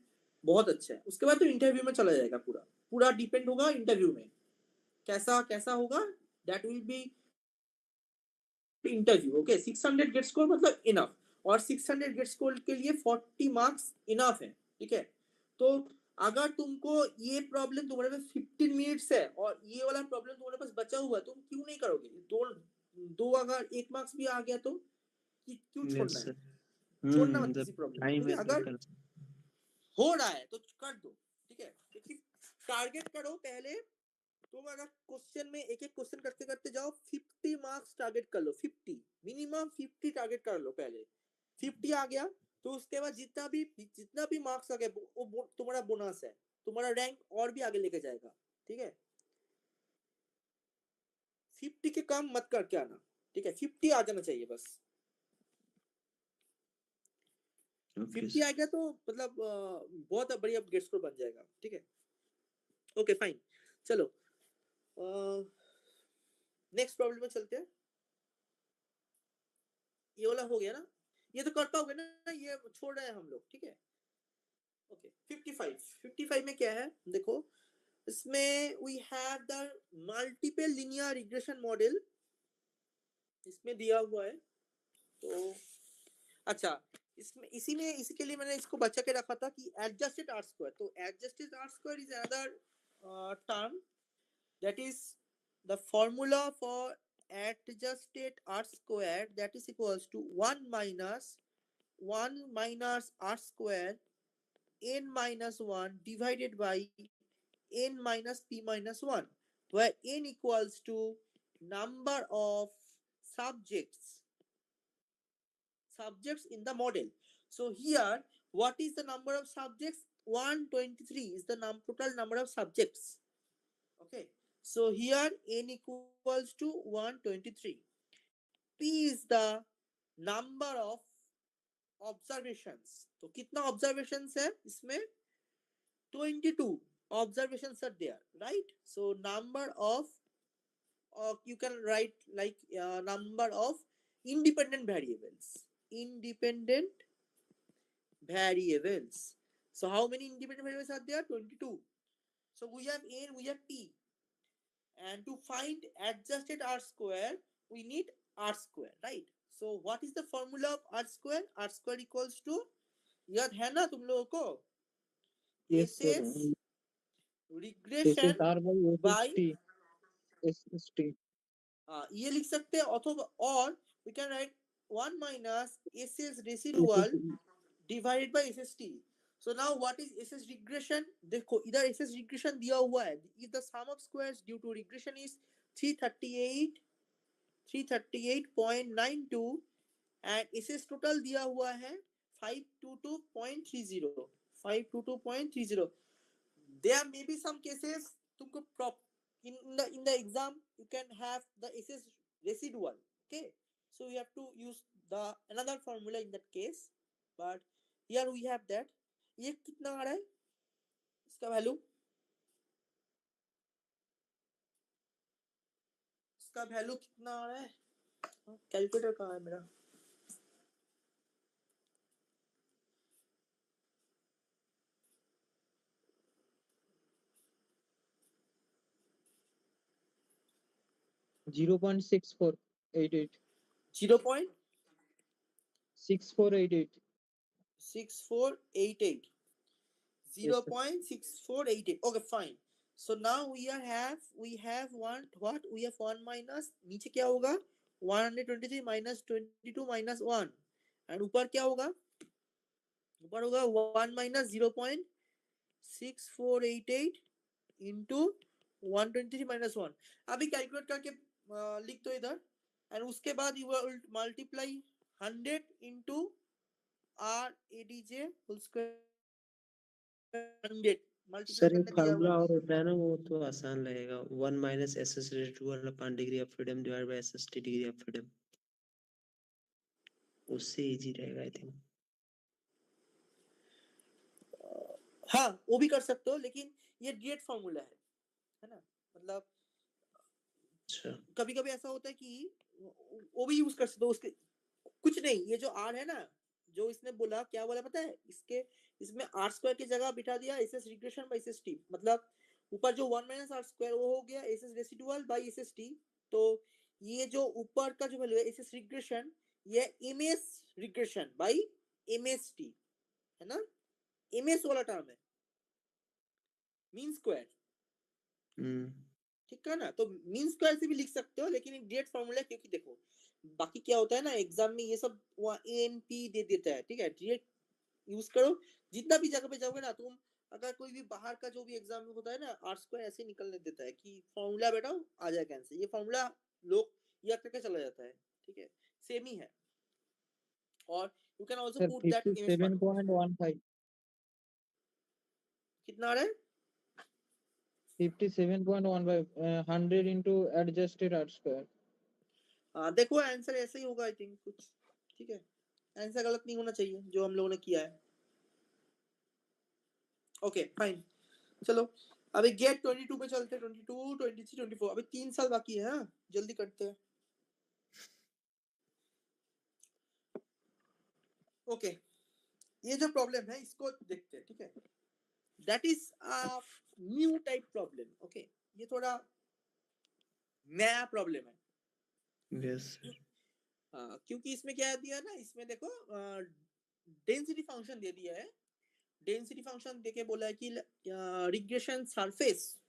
बहुत अच्छा है, उसके बाद तो इंटरव्यू में चला जाएगा, पूरा पूरा डिपेंड होगा इंटरव्यू में कैसा कैसा होगा, that will be interview. Okay, 600 GATE score मतलब इनफ, और 600 गेट स्कोर के लिए 40 मार्क्स इनफ है, ठीक है। तो अगर तुमको ये प्रॉब्लम तुम्हारे पास 15 मिनट्स है और ये वाला प्रॉब्लम तुम्हारे पास बचा हुआ है, तुम क्यों नहीं करोगे? दो अगर 1 मार्क्स भी आ गया तो क्यों छोड़ना है? छोड़ना मत किसी प्रॉब्लम, अगर हो रहा है तो कर दो, ठीक है, क्योंकि टारगेट करो पहले। तुम अगर क्वेश्चन में एक एक क्वेश्चन करते करते जाओ, 50 मार्क्स टारगेट कर लो, 50 मिनिमम 50 टारगेट कर लो पहले। 50 आ गया तो उसके बाद जितना भी मार्क्स आ गया वो तुम्हारा बोनस है, तुम्हारा रैंक और भी आगे लेके जाएगा, ठीक है। 50 के कम मत करके आना, ठीक है, 50 आ जाना चाहिए बस। 50 आ गया तो मतलब बहुत बढ़िया गेट स्कोर बन जाएगा, ठीक है। ओके फाइन, चलो नेक्स्ट प्रॉब्लम में चलते हैं। ये वाला हो गया ना, ये तो करता होगा ना, ये छोड़ रहे हैं हम लोग, ठीक है। ओके, 55 में क्या है देखो, इसमें we have the multiple linear regression model, इसमें दिया हुआ है। तो अच्छा, इसमें इसी के लिए मैंने इसको बचा के रखा था कि एडजस्टेड आर स्क्वायर। तो adjusted are square is another term, that is the formula for adjusted r square, that is equals to 1 minus r square n minus 1 divided by n minus p minus 1, where n equals to number of subjects in the model. So here, what is the number of subjects? 123 is the total number of subjects. Okay, so here n equals to 123. P is the number of observations. तो कितना observations है इसमें? 22 observations are there, right? So number of, you can write like number of independent variables. So how many independent variables are there? 22. So we have n, we have p, and to find adjusted r square we need r square, right? So what is the formula of r square? R square equals to, याद है ना तुम लोगों को? Yes, sir. SS This regression is R by by SST. ये लिख सकते हैं अथवा, और we can write 1 minus SS residual divided by SST. So now what is SS regression? देखो इधर SS regression दिया हुआ है. If the sum of squares due to regression is 338.92 and SS total दिया हुआ है 522.30. There may be some cases तुमको in the exam you can have the SS residual. Okay, so you have to use the another formula in that case, but here we have that. ये कितना आ रहा है इसका value? इसका value कितना आ रहा है? कैलकुलेटर कहाँ है मेरा? Zero point 6488. 0.6488. 6488. 0.6488. Okay, fine. So now we have one, what we have 1 minus, नीचे क्या होगा? 123 minus 22 minus 1, and ऊपर क्या होगा? ऊपर होगा 1 minus 0.6488 into 123 minus 1. अभी कैलकुलेट करके लिख दो इधर, and उसके बाद you will multiply 100 into r adj whole square 100. Sir एक फार्मूला और होता है ना, वो तो आसान लगेगा. 1 minus SS residual upon degree of freedom divided by SST degree of freedom. उससे इजी रहेगा आई थिंक. हाँ वो भी कर सकते हो, लेकिन ये डायरेक्ट फार्मूला है ना. मतलब कभी कभी ऐसा होता है कि वो भी यूज कर सकते हो. उसके कुछ नहीं, ये जो आर है ना, जो इसने बोला, क्या बोला पता है? इसमें आर स्क्वायर की जगह बिठा दिया एसएस रिग्रेशन बाय एसएसटी. मतलब ऊपर जो 1 माइनस आर स्क्वायर वो हो गया एसएस रेसिडुअल बाय एसएसटी. तो ये जो ऊपर का जो वैल्यू है एसएस रिग्रेशन, ये एमएस रिग्रेशन बाय एमएसटी है ना. एमएस वाला टर्म है, मीन स्क्वायर. ठीक है ना. तो मीन स्क्वायर से भी लिख सकते हो, लेकिन डायरेक्ट फार्मूला, क्योंकि देखो बाकी क्या होता है ना, एग्जाम में ये सब एएनपी दे देता है. ठीक है, डायरेक्ट यूज करो. जितना भी जगह पे जाओगे ना तुम, अगर कोई भी बाहर का जो भी एग्जाम में होता है ना, आर स्क्वायर ऐसे निकलने देता है कि फार्मूला बेटा आ जाएगा आंसर. ये फार्मूला लोग याद करके चला जाता है. ठीक है, सेम ही है. और you can also put that 57.15. कितना आ रहा है? 57.15 100 into adjusted r square. देखो आंसर ऐसे ही होगा आई थिंक कुछ. ठीक है, आंसर गलत नहीं होना चाहिए जो हम लोगों ने किया है. ओके फाइन, चलो अभी गेट 22 पे चलते हैं. 22, 23, 24, अभी 3 साल बाकी है. हाँ जल्दी करते हैं. ओके, ये जो प्रॉब्लम है इसको देखते हैं. ठीक है, that is a new type problem. Okay, ये थोड़ा नया प्रॉब्लम है. यस क्योंकि इसमें क्या दिया ना, इसमें देखो डेंसिटी फंक्शन दे दिया है. डेंसिटी फंक्शन देके बोला है कि regression surface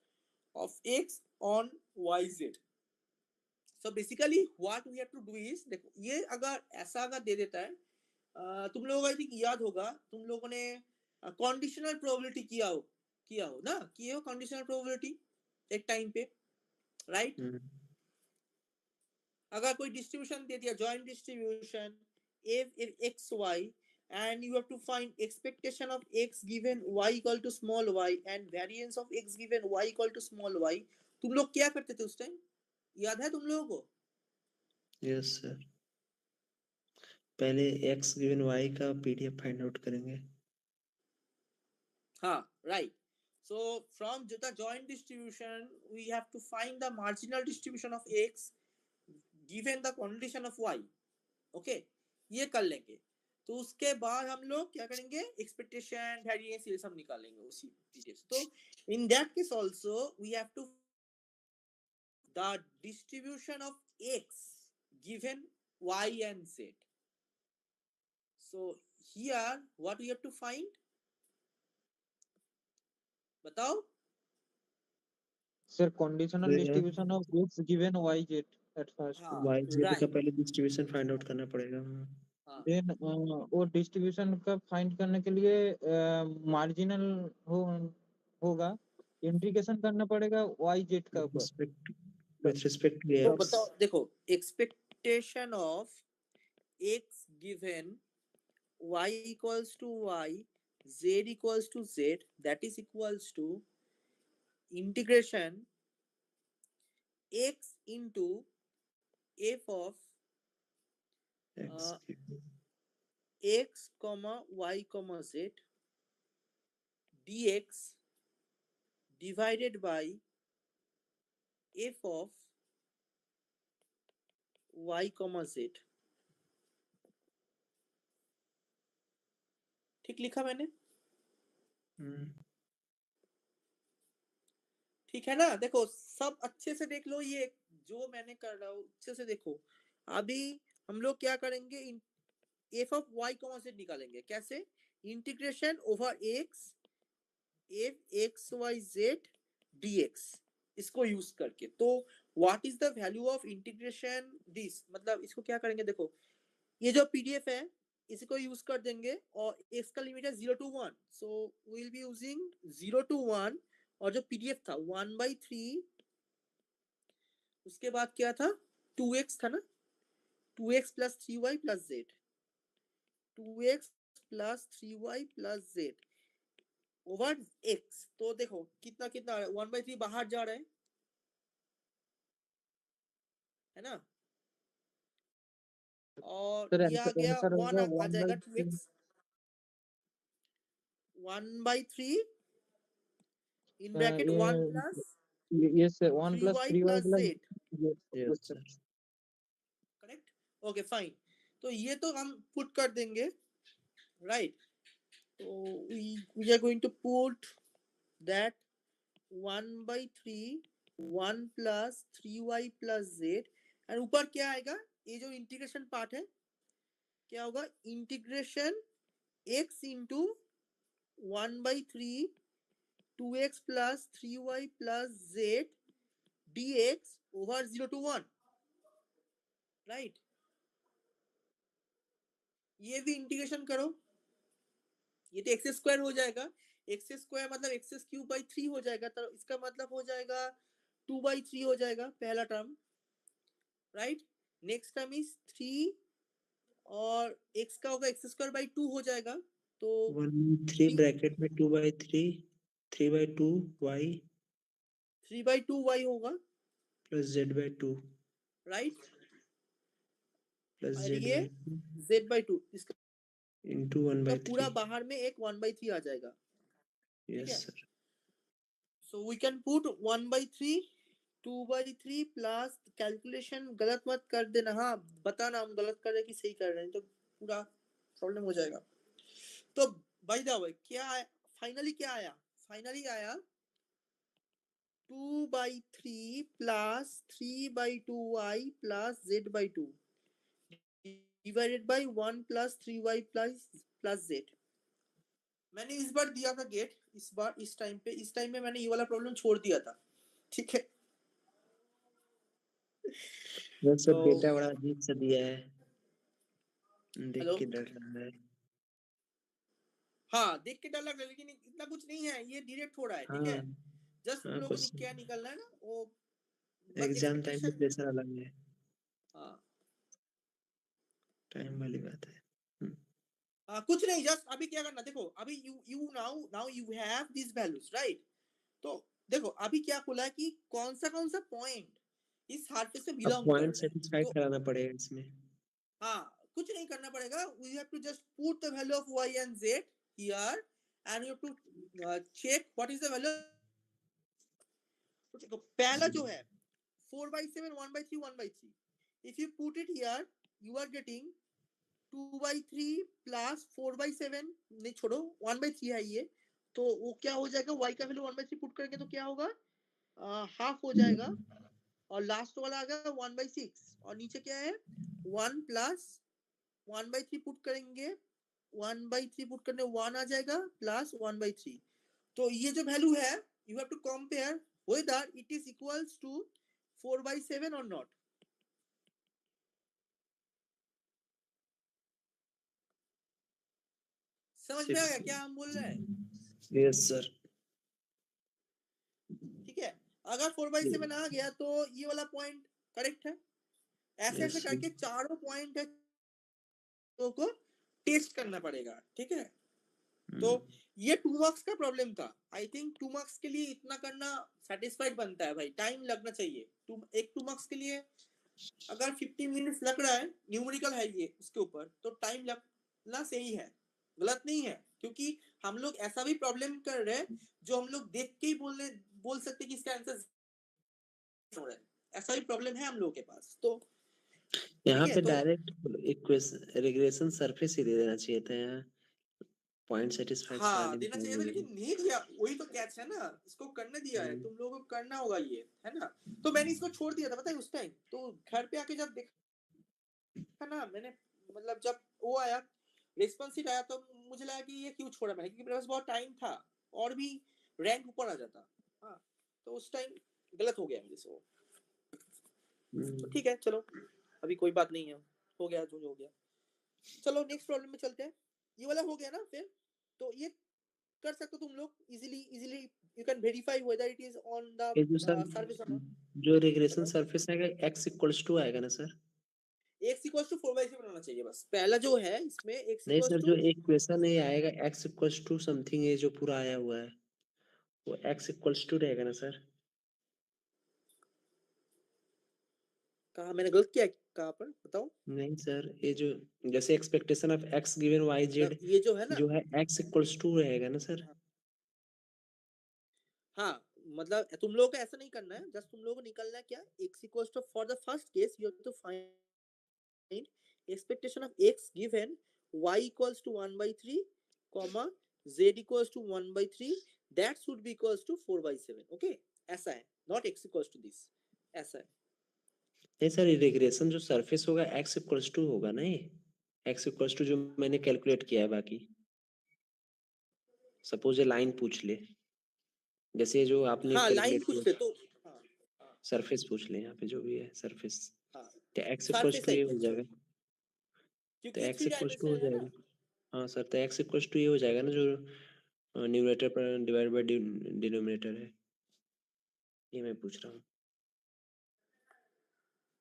of x on y z. So basically what we have to do is, देखो ये अगर ऐसा अगर दे देता है, तुम लोगों को आई थिंक याद होगा, तुम लोगों ने कंडीशनल प्रोबेबिलिटी किया हो ना, किए हो कंडीशनल प्रोबेबिलिटी एक टाइम पे, राइट? अगर कोई डिस्ट्रीब्यूशन दे दिया, joint distribution x y, and you have to find expectation of x given y equal to small y and variance of x given y equal to small y, तुम लोग क्या करते थे उस टाइम, याद है तुम लोगों को? यस सर, पहले x गिवन y का पीडीएफ फाइंड आउट करेंगे। हाँ, right. So from the joint distribution we have to find the marginal distribution of x given the condition of y. Okay, ये कर लेंगे। तो उसके बाद हम लोग क्या करेंगे, एक्सपेक्टेशन, वेरिएंस, ये सब निकालेंगे उसी पीडीएफ। तो in that case also we have to the distribution of x given y and z. So here what we have to find, बताओ? Sir conditional distribution of x given y z at first. हाँ, y z का right. पहले distribution find out करना पड़ेगा। हाँ, then वो distribution का find करने के लिए मार्जिनल होगा, इंटीग्रेशन करना पड़ेगा y z का ऊपर। with respect to तो x, बताओ, देखो expectation of x given y equals to y, z equals to z, that is equals to integration x into f of x x comma y comma z dx divided by f of y comma z। ठीक लिखा मैंने? ठीक है ना? देखो सब अच्छे से देख लो, ये जो मैंने कर रहा हूँ अच्छे से देखो। अभी हम लोग क्या करेंगे, f of y comma z निकालेंगे। कैसे? Integration over x f x y z dx, इसको यूज करके। तो what is the value of integration this, मतलब इसको क्या करेंगे, देखो ये जो पीडीएफ है इसको यूज कर देंगे और एक्स का लिमिट है 0 to 1, so we will be using 0 to 1। और जो पीडीएफ था 1/3, उसके बाद क्या था, 2x था ना, 2x plus 3y plus z, 2x plus 3y plus z over x। तो देखो कितना कितना 1/3 बाहर जा रहा है ना, और सर ये आ गया आंसर 1 होगा आ जाएगा 2x 1/3 in bracket 1 plus yes 1 plus 3y 3y plus plus z, yes sir, correct? Okay fine. तो ये तो हम पुट कर देंगे, राइट? तो we are going to put that 1/3 1 plus 3y plus z, and ऊपर क्या आएगा, ये जो इंटीग्रेशन पार्ट है क्या होगा, integration x into 1/3 2x plus 3y plus z dx over 0 to 1, right? ये भी इंटीग्रेशन करो, ये तो एक्स स्क्वायर हो जाएगा, एक्स स्क्वायर मतलब एक्स क्यूब बाई 3 हो जाएगा, तो इसका मतलब हो जाएगा 2/3 हो जाएगा पहला term, right? Next term is 3 और x का होगा एक्स स्क्वायर बाई 2 हो जाएगा, तो 1/3 ब्रैकेट में 2/3 3/2 y 3/2 y होगा, plus z/2 राइट? plus और ये z/2 z/2, इसका into पूरा 1/3, बाहर में एक 1/3 आ जाएगा, ठीक है? yes sir, so we can put 1/3 2/3 plus, calculation गलत मत कर देना, हाँ बताना हम गलत कर रहे हैं कि सही कर रहे हैं, तो पूरा प्रॉब्लम हो जाएगा। तो बाय द वे क्या फाइनली क्या आया, फाइनली आया 2/3 plus 3/2y plus z/2 divided by 1 plus 3y plus z। मैंने इस बार दिया था गेट, इस बार इस टाइम पे मैंने ये वाला प्रॉब्लम छोड़ दिया था, ठीक है? वैसे डेटा बड़ा अजीब सा दिया है, देख हेलो, के डर लग रहा है। हाँ देख के डर लग रहा है, लेकिन इतना कुछ नहीं है, ये डायरेक्ट हो रहा है, ठीक है? जस्ट तुम लोगों को कुछ क्या निकलना है ना, वो एग्जाम टाइम में प्रेशर अलग है। हाँ टाइम वाली बात है। कुछ नहीं, जस्ट अभी क्या करना, देखो अभी you now you have this values, right? तो देखो अभी क्या खुला है कि कौन सा पॉइंट इस सरफेस से अब बिलोंग पॉइंट करता है। सेटिस्फाइड तो कराना पड़ेगा इसमें। हाँ, कुछ नहीं करना पड़ेगा, we have to just put the value of y and z here and you have to check what is the value। तो देखो पहला जो है 4/7 1/3 1/3, if you put it here you are getting 2/3 plus 4/7, नहीं छोड़ो 1/3 है ये, तो वो क्या हो जाएगा, y का वैल्यू 1/3 पुट करेंगे तो क्या होगा, हाफ हो जाएगा, और लास्ट वाला आ गया 1/6, और नीचे क्या है 1 प्लस 1/3 पुट करेंगे, 1/3 पुट करने 1 आ जाएगा प्लस 1/3। तो ये जो वैल्यू है you have to compare whether it is equals to 4/7 और नॉट। समझ में आ गया क्या हम बोल रहे हैं? Yes sir. ठीक है, अगर 4/7 आ गया तो ये वाला पॉइंट करेक्ट है। ऐसे ऐसे Yes, करके चारों पॉइंट है को टेस्ट करना पड़ेगा, ठीक है? तो ये 2 मार्क्स का प्रॉब्लम था। आई थिंक 2 मार्क्स के लिए इतना करना सेटिस्फाइड बनता है भाई, टाइम लगना चाहिए। एक 2 मार्क्स के लिए अगर 15 मिनट्स लग रहा है, न्यूमेरिकल है ये उसके ऊपर, तो टाइम लगना सही है, गलत नहीं है। क्योंकि हम लोग ऐसा भी प्रॉब्लम कर रहे हैं जो हम लोग देख के ही बोल सकते कि इसका आंसर हो रहा है, ऐसा भी प्रॉब्लम है हम लोगों के पास। तो यहाँ ठीक है, पे तो डायरेक्ट इक्वेशन रिग्रेशन सरफेस ही दे देना चाहिए था, यहाँ पॉइंट सेटिस्फाइड करा हाँ देना चाहिए था, लेकिन नहीं दिया, वही तो कैच है ना, इसको करने दिया है, तुम लोगों को करना होगा ये, है ना? तो मैंने इसको छोड़ दिया था पता है उस टाइम, तो घर पे आके जब देखा ना मैंने, मतलब जब वो आया रिस्पॉन्स शीट आया, तो मुझे लगा कि ये क्यों छोड़ा मैंने, क्योंकि मेरे पास बहुत टाइम था और भी रैंक ऊपर आ जाता। हाँ, तो उस टाइम गलत हो गया मेरे से वो। तो ठीक है, चलो अभी कोई बात नहीं है, हो गया जो हो गया। चलो नेक्स्ट प्रॉब्लम में चलते हैं। ये वाला हो गया ना, फिर तो ये कर सकते हो तुम लोग easily you can verify whether it is on the ये जो सर सर्फेस और नॉट। जो रिग्रेशन सरफेस आएगा x इक्वल्स टू आएगा ना सर? x इक्वल्स टू 4/7 होना चाहिए बस, पहला जो है इसमें x नहीं इक्वल्स सर, टू, जो इक्वेशन ये आएगा x इक्वल्स टू समथिंग, ये जो पूरा आया हुआ है वो x इक्वल्स टू रहेगा ना सर? कहा मैंने गलत किया, कहां पर बताओ? नहीं सर, ये जो जैसे expectation of x given y z ये जो है ना, जो है x इक्वल्स टू रहेगा ना सर? हाँ मतलब तुम लोगों को ऐसा नहीं करना है, जस्ट तुम लोगों को निकलना है क्या, x equals to, for the first case you have to find expectation of x given y equals to 1/3 comma z equals to 1/3, that should be equals to 4/7। Okay, ऐसा है, not x equals to this, ऐसा है। नहीं sir, regression जो surface होगा x equals to होगा ना, ये x इक्वल्स टू जो मैंने कैलकुलेट किया है। बाकी सपोज ये लाइन पूछ ले, जैसे जो आपने हाँ लाइन कैलकुलेट पूछ ले किया, तो हाँ, सरफेस पूछ ले, यहाँ पे जो भी है सरफेस, हाँ तो x इक्वल्स सरफेस टू है ये ये, हो जाएगा। तो क्योंकि ये x 3 इक्वल्स टू हो डायमेंशनल है ना। जाएगा। हाँ सर, तो x इक्वल्स टू ये हो जाएगा ना, जो न्यूमरेटर पर डिवाइड बाय डिनोमिनेटर है, ये मैं पूछ रहा हूँ।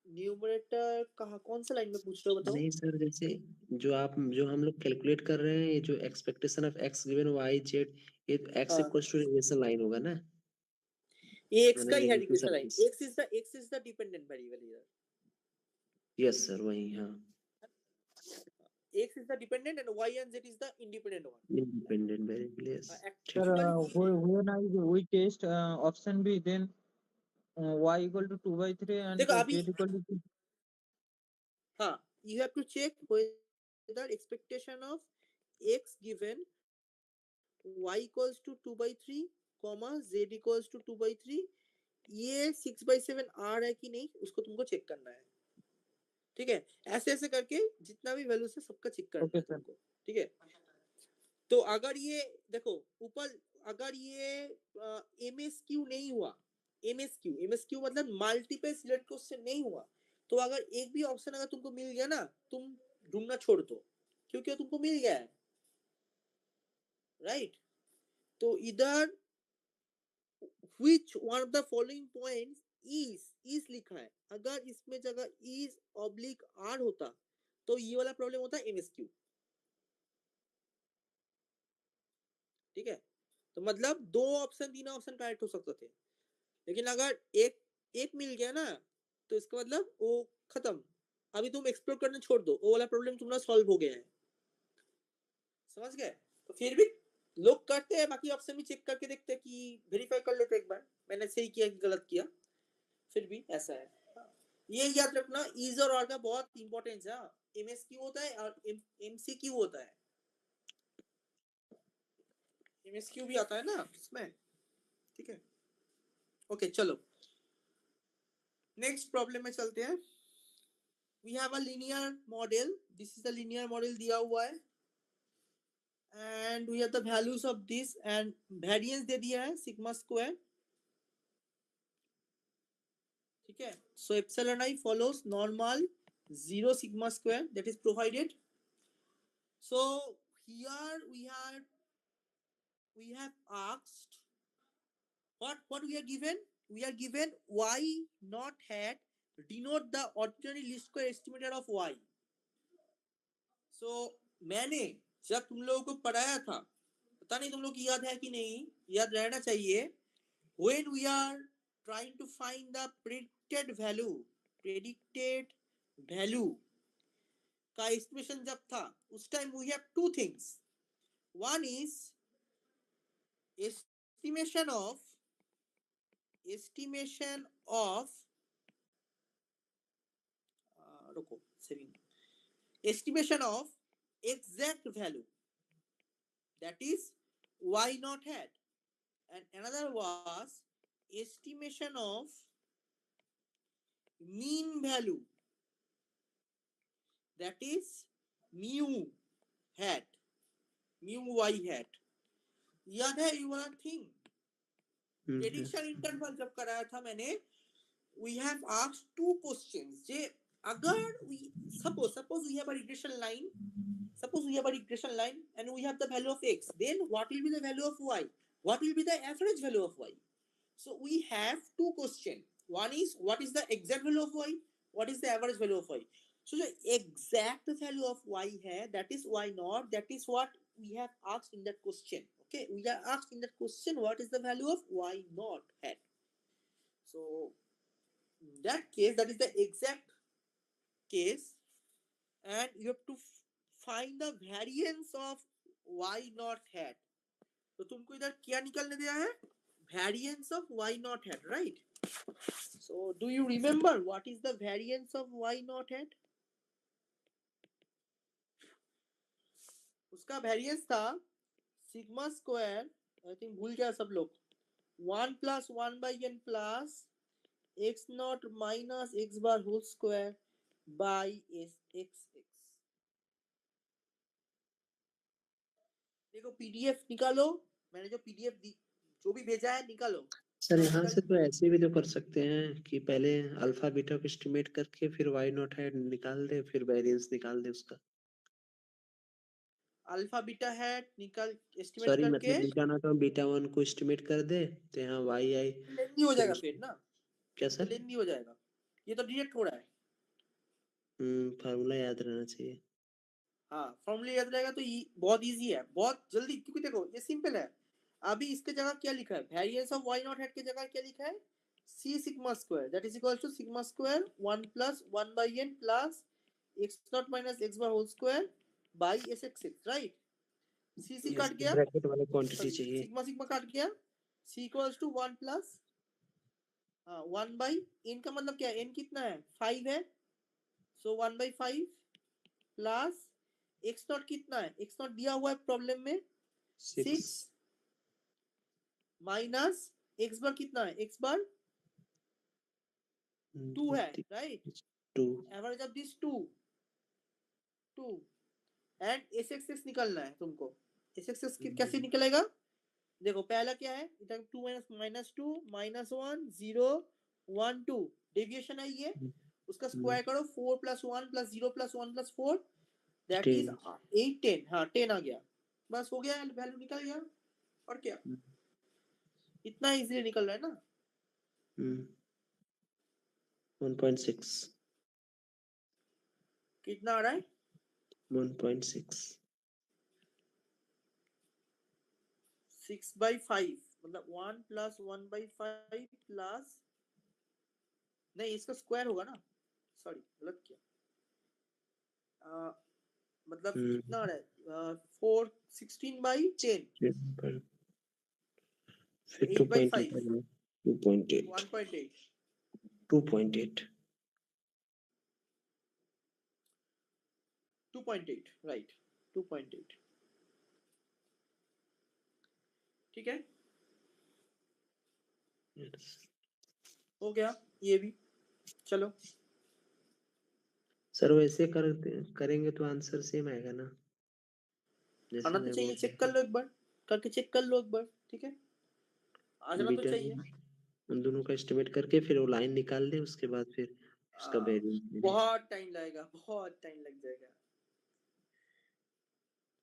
न्यूमरेटर कहाँ, कौन सा लाइन में पूछ रहे हो बताओ? नहीं सर, जैसे जो हम लोग कैलकुलेट कर रहे हैं, ये जो expectation of x given y z, ये x हाँ, इक्वल्स टू रिग्रेशन लाइन होगा ना, ये x का मतलब ही है regression regression line, surface. x is the dependent variable here, yes sir, वही, हाँ, x is the dependent and y and z is the independent one. Independent variable, yes. ठीक Sir, है। Actually when we test option B, then y equal to 2/3 and देखो z अभी, equal to 2. हाँ you have to check whether expectation of x given y equals to 2/3 comma z equals to 2/3, ये 6/7 आ रहा है कि नहीं उसको तुमको चेक करना है। ठीक है, ऐसे ऐसे करके जितना भी वैल्यू है सबका चेक करना Okay, है sir. तुमको। ठीक है, तो अगर ये देखो ऊपर, अगर ये MSQ नहीं हुआ, MSQ मतलब मल्टीपल सिलेक्ट क्वेश्चन नहीं हुआ, तो अगर एक भी ऑप्शन अगर तुमको मिल गया ना, तुम ढूंढना छोड़ दो, क्योंकि तुमको मिल गया है, राइट? तो इधर which one of the following points is लिखा है, अगर इसमें जगह इज ऑब्लिक आर होता तो ये वाला प्रॉब्लम होता एमएसक्यू। ठीक है, तो मतलब 2 ऑप्शन 3 ऑप्शन करेक्ट हो सकते थे, लेकिन अगर एक एक मिल गया ना तो इसका मतलब वो खत्म, अभी तुम एक्सप्लोर करना छोड़ दो, वो वाला प्रॉब्लम तुम्हारा सॉल्व हो गया है। समझ गए? तो फिर भी लोग करते हैं, बाकी ऑप्शन भी चेक करके देखते हैं कि वेरीफाई कर लेते एक बार मैंने सही किया कि गलत किया, फिर भी ऐसा है। ये याद रखना, इज और आर का बहुत इंपॉर्टेंस है। एमएसक्यू होता है और एमसीक्यू होता है, एमएसक्यू भी आता है ना इसमें। ठीक है, ओके चलो नेक्स्ट प्रॉब्लम में चलते हैं। We have a linear model, this is the linear model दिया हुआ है and we have the values of this and variance दे दिया है सिग्मा स्क्वायर। ठीक है, so epsilon i follows normal 0 sigma square that is provided. So here we have asked what we are given. We are given y not hat denote the ordinary least square estimated of y. So मैंने जब तुम लोगों को पढ़ाया था, पता नहीं तुम लोग को याद है कि नहीं, याद रहना चाहिए, when we are trying to find the predicted value का एस्टिमेशन जब था, उस time we have two things. One is estimation of estimation of exact value, that is y not hat, and another was estimation of mean value, that is mu hat, mu y hat. याद है you वाला thing? Prediction interval जब कराया था मैंने, we have asked two questions. जे अगर we suppose we have a regression line, and we have the value of x, then what will be the value of y? What will be the average value of y? So we have two questions. One is what is the exact value of y? What is the average value of y? So the exact value of y है, that is y naught, that is what we have asked in that question. Okay, we are asked in that question what is the value of y naught hat. So in that case, that is the exact case, and you have to find the variance of y naught hat. तो तुमको इधर क्या निकलने दिया है? Variance of y naught hat, right? So do you remember what is the variance of y naught hat? उसका variance था sigma square, I think भूल गया सब लोग, 1 plus 1 by n plus x naught minus x bar whole square by sxx. देखो PDF निकालो, मैंने जो पीडीएफ जो भी भेजा है निकालो। सर यहाँ से तो ऐसे भी तो कर सकते हैं कि पहले अल्फा बीटा को एस्टिमेट करके फिर वाई नॉट है निकाल दे, फिर वेरिएंस निकाल दे उसका। अल्फा बीटा है निकाल एस्टिमेट सॉरी करके मतलब बीटा नॉट और बीटा वन को एस्टिमेट कर दे तो यहाँ वाई आई लेंदी हो जाएगा फिर ना, क्या सर? लेंदी हो जाएगा, ये तो डायरेक्ट हो रहा है। फार्मूला याद रहना चाहिए। हाँ फॉर्मूला याद रहेगा तो बहुत इजी है, बहुत जल्दी, क्योंकि देखो ये सिंपल है। अभी इसके जगह क्या लिखा है, variance of y not hat के जगह क्या लिखा है, c sigma square that is equal to sigma square 1 plus 1 by n plus x नॉट minus x bar whole square by sx, right? c काट गया, ब्रैकेट वाला क्वांटिटी चाहिए। सिग्मा सिग्मा काट गया, c equals to 1 plus 1 by n का मतलब क्या है, n कितना है 5 है, सो 1 by 5 प्लस x नॉट कितना है, x नॉट दिया हुआ है प्रॉब्लम में 6 माइनस x बार कितना है, x बार 2 है, right? 2 average of this 2 and sxx निकलना है तुमको। sxx कैसे निकलेगा, देखो पहला क्या है, इधर 2 माइनस 2 माइनस 1 0 1 2 डेविएशन है ये, उसका स्क्वायर करो 4 plus 1 plus 0 plus 1 plus 4 that is 8 10, हाँ 10 आ गया, बस हो गया, वैल्यू निकल गया। और क्या, इतना इजीली निकल रहा है ना। 1.6 कितना आ रहा है? 1.6 6/5 मतलब 1 प्लस 1/5 प्लस, नहीं इसका स्क्वायर होगा ना, सॉरी गलत किया। मतलब कितना आ रहा है? 416/10 फिर 8/5 2.8 1.8 2.8 2.8 राइट 2.8 ठीक है, हो गया ये भी। चलो सर वैसे करेंगे तो आंसर सेम आएगा ना, जैसे आना तो मैं चाहिए, बोल चेक कर लो एक बार, करके चेक कर लो एक बार, ठीक है आ जाना तो बीटा चाहिए। उन दोनों का एस्टिमेट करके फिर वो लाइन निकाल दे, उसके बाद फिर उसका वेरिएंस बहुत टाइम लगेगा, बहुत टाइम लग जाएगा,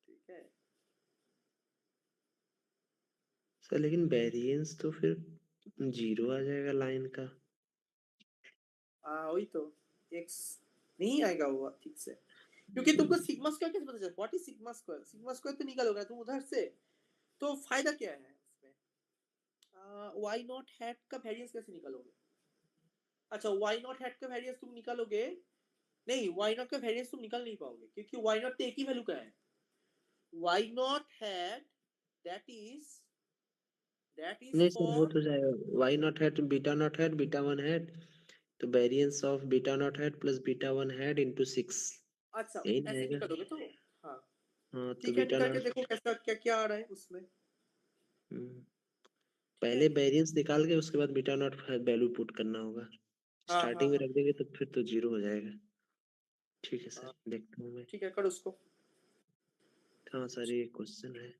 ठीक है। सर लेकिन वेरिएंस तो फिर 0 आ जाएगा लाइन का। वही तो x नहीं आएगा वो ठीक से, क्योंकि तुमको सिग्मा स्क्वायर कैसे पता चला? What is sigma square? Sigma square तो निकालोगे तुम उधर से, तो फायदा क्या है इसमें? y नॉट हैट का वेरिएंस कैसे निकालोगे? अच्छा y नॉट हैट का वेरिएंस तुम निकालोगे नहीं, y नॉट का वेरिएंस तुम निकाल नहीं पाओगे, क्योंकि y नॉट तो एक ही वैल्यू का है। y naught hat that is नहीं सर वो फॉर, तो जाएगा, y naught hat beta naught hat beta one hat, तो variance of beta naught hat plus beta one hat into 6 अच्छा यही ऐसे आएगा। निकालोगे तो हाँ हाँ तो ठीक है, बीटा निकाल के नॉट देखो कैसा क्या क्या आ रहा है उसमें, पहले वेरिएंस निकाल के उसके बाद बीटा नॉट वैल्यू पुट करना होगा, हाँ स्टार्टिंग में रख देंगे तो फिर तो 0 हो जाएगा। ठीक है सर देखता हूँ मैं। ठीक है कर उसको, हाँ सर ये क्वेश्चन है।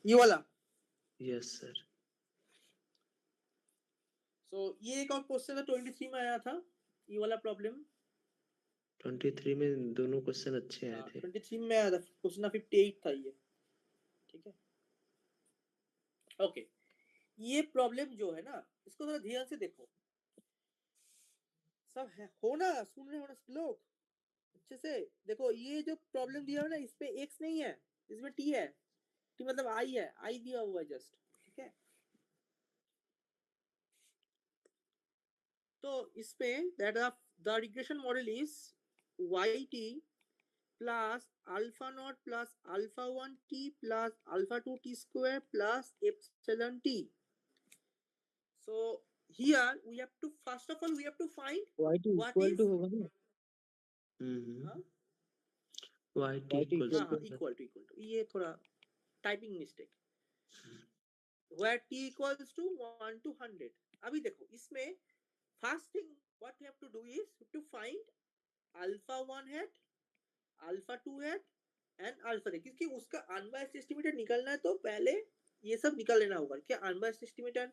ये वाला। Yes sir. सो ये एक और क्वेश्चन है 23 में आया था, ये वाला प्रॉब्लम 23 में दोनों क्वेश्चन अच्छे आए थे। 23 में आया था, क्वेश्चन 58 था ये, ठीक है ओके। ये प्रॉब्लम जो है ना, इसको थोड़ा ध्यान से देखो, सब है हो ना, सुन रहे हो ना सब लोग अच्छे से देखो। ये जो प्रॉब्लम दिया है ना, इस पे x नहीं है, इसमें t है, t मतलब i है, i दिया हुआ है जस्ट, ठीक है। तो इसमें that the regression model is yt plus alpha naught plus alpha 1 t plus alpha 2 t square plus epsilon t. So here we have to, first of all we have to find yt what equal is to होगा ना, yt yt equals equal equal to ये थोड़ा typing mistake, where t equals to 1 to 100। अभी देखो इसमें first thing what we have to do is to find alpha 1 hat, alpha 2 hat and alpha, क्योंकि उसका unbiased estimator निकलना है तो पहले ये सब निकाल लेना होगा। क्या अनबायस्ड एस्टिमेटर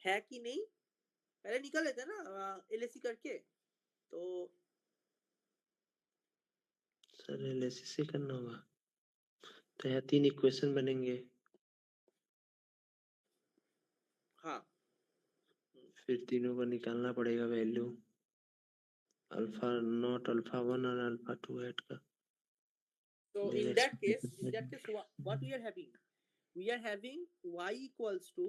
है कि नहीं पहले निकाल लेते हैं ना एलएसी करके, तो सर एलएसी से करना होगा तो यहाँ 3 इक्वेशन बनेंगे, हाँ फिर तीनों को निकालना पड़ेगा वैल्यू, अल्फा नॉट अल्फा 1 और अल्फा 2 हैट का। so Then in that case expected what we are having y equals to,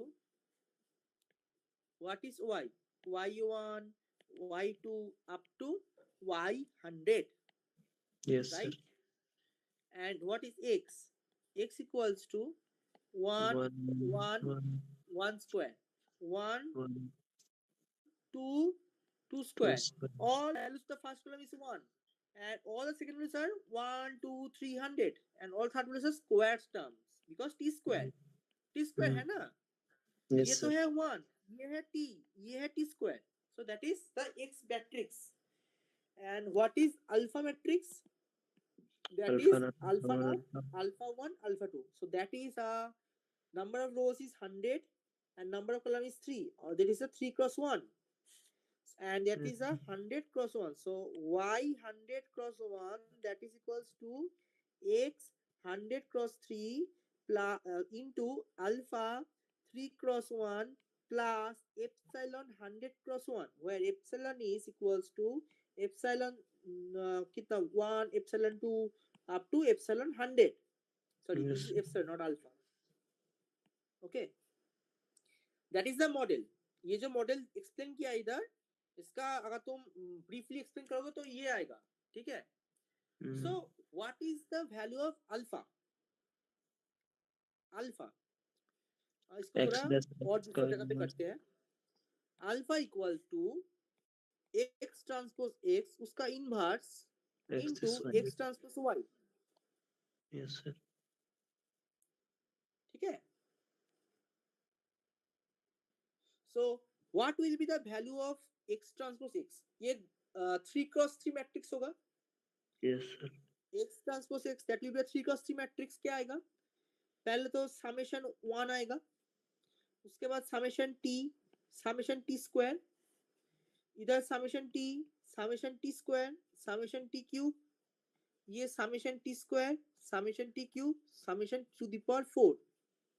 what is y, y1 y2 up to y100, yes sir, right? And what is x, x equals to 1 1 1 square 1 1 2 2 2 square, square. all values the first column is 1 and all the second values are 1 2 300 and all third values are square terms because t square है ना, Yes ये तो sir. है 1, ये है t, ये है t square, so that is the x matrix। and what is alpha matrix? That Alpha is naught, alpha alpha naught, naught. alpha 1 alpha 2, so that is number of rows is 100 and number of column is 3, or there is a 3 cross 1 and that is a 100 cross 1, so y 100 cross 1 that is equals to x 100 cross 3 plus into alpha 3 cross 1 plus epsilon 100 cross 1, where epsilon is equals to epsilon कितना 1 epsilon 2 up to epsilon 100. Sorry, this Yes. is epsilon not alpha. Okay, that is the model. ये जो model explain किया इधर, इसका अगर तुम briefly explain करोगे तो ये आएगा, ठीक है? So what is the value of alpha? Alpha इसको X थोड़ा dash और X दूसरी का जगह पे inverse करते हैं. Alpha equals to x transpose x उसका inverse X into is Y. x transpose y. Yes sir. ठीक है? So what will be the value of x transpose x? ये 3 cross 3 मैट्रिक्स होगा. Yes sir. x transpose x that will be a 3 cross 3 matrix. क्या आएगा? पहले तो summation 1 आएगा, उसके बाद समेशन t स्क्वायर, इधर summation t square, summation t cube, ये summation t square, summation t cube, summation to the power 4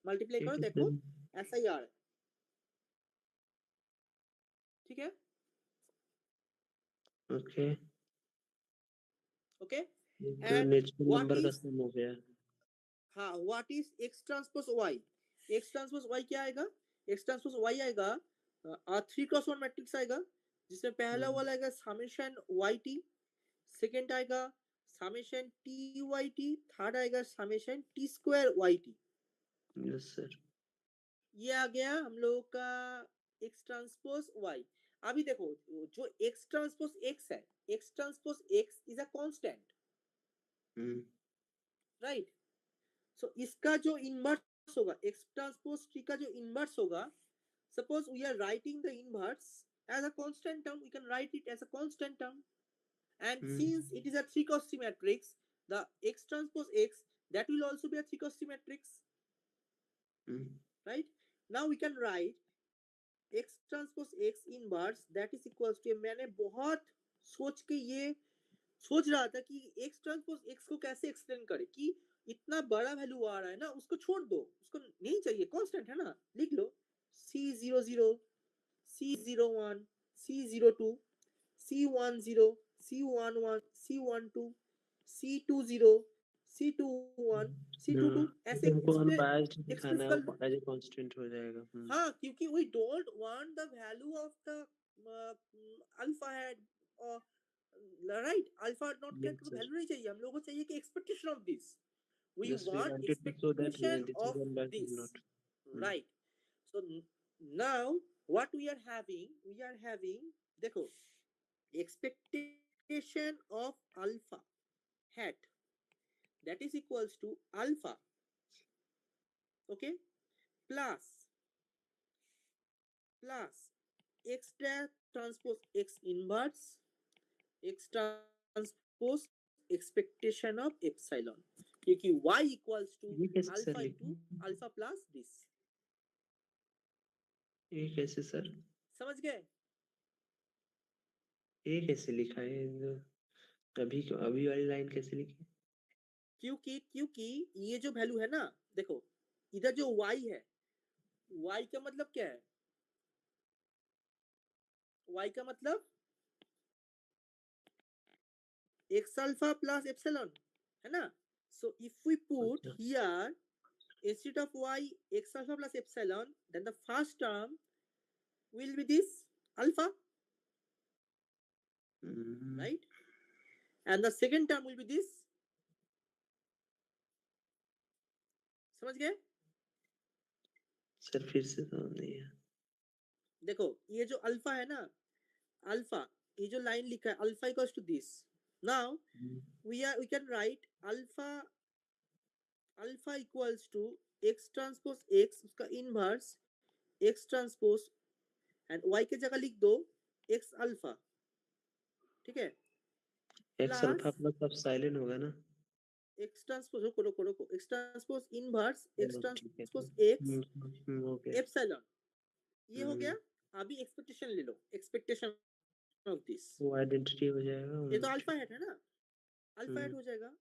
multiply करो, देखो ऐसा ही आ रहा है. ठीक है? Okay. ओके. तो And नेचुरल what नंबर का is सम हो गया. हाँ what is x transpose y? x transpose y क्या आएगा? x ट्रांसपोज y आएगा 3 क्रॉस 1 मैट्रिक्स आएगा, जिसमें पहला वाला आएगा समेशन yt, सेकंड आएगा समेशन tyt, थर्ड आएगा summation t square yt. Yes sir. ये आ गया हम लोगों का x ट्रांसपोज y. अभी देखो जो x ट्रांसपोज x है, x transpose x is a constant, right? So इसका जो इनवर्स होगा, x ट्रांसपोज t का जो इनवर्स होगा, suppose we are writing the inverse as a constant term, we can write it as a constant term. And since it is a 3 cross 3 matrix, the x transpose x that will also be a 3 cross 3 matrix. Right? Now we can write x transpose x inverse that is equals to, मैंने बहुत सोच के ये सोच रहा था कि x transpose x को कैसे एक्सप्लेन करें, कि इतना बड़ा वैल्यू आ रहा है ना, उसको छोड़ दो, उसको नहीं चाहिए, कांस्टेंट है ना, लिख लो C00, C01, C02, C10, C11, C12, C20, C21, C22 ऐसे हमको अनबायस्ड दिखाना है, एक्सप्रेस वो एज ए कांस्टेंट हो जाएगा. हाँ, क्योंकि we don't want the value of the alpha head or right alpha not Yes, का sir. वैल्यू नहीं चाहिए, हम लोगों को चाहिए कि expectation of this. We Yes, we want wanted to show that expectation this is of unbiased or this. not. Right. So now what we are having, देखो, expectation of alpha hat that is equals to alpha, okay, plus x dash transpose x inverse, x transpose expectation of epsilon, क्योंकि y equals to ये कैसे alpha sir into alpha plus this. ये कैसे sir? समझ गए? ये कैसे लिखा है? अभी वाली लाइन कैसे लिखी? क्योंकि ये जो वैल्यू है ना, देखो इधर जो y है, y का मतलब क्या है? y का मतलब x alpha plus epsilon है ना. So if we put here instead of y x alpha plus epsilon, then the first term will be this alpha, right? And the second term will be this. समझ गए? Sir फिर से समझ नहीं है. देखो ये जो अल्फा है ना, अल्फा, ये जो लाइन लिखा है alpha equals to this. Now we can write alpha equals to x transpose x उसका inverse x transpose and y के जगह लिख दो x अल्फा. ठीक है? x अल्फा प्लस अब साइलेंट होगा ना? x ट्रांसपोज रोको x transpose inverse x transpose x epsilon, ये हो गया. अभी एक्सपेक्टेशन ले लो, एक्सपेक्टेशन ऑफ दिस, वो आइडेंटिटी हो जाएगा. ये तो अल्फा हेड है ना, अल्फा हेड हो जाएगा.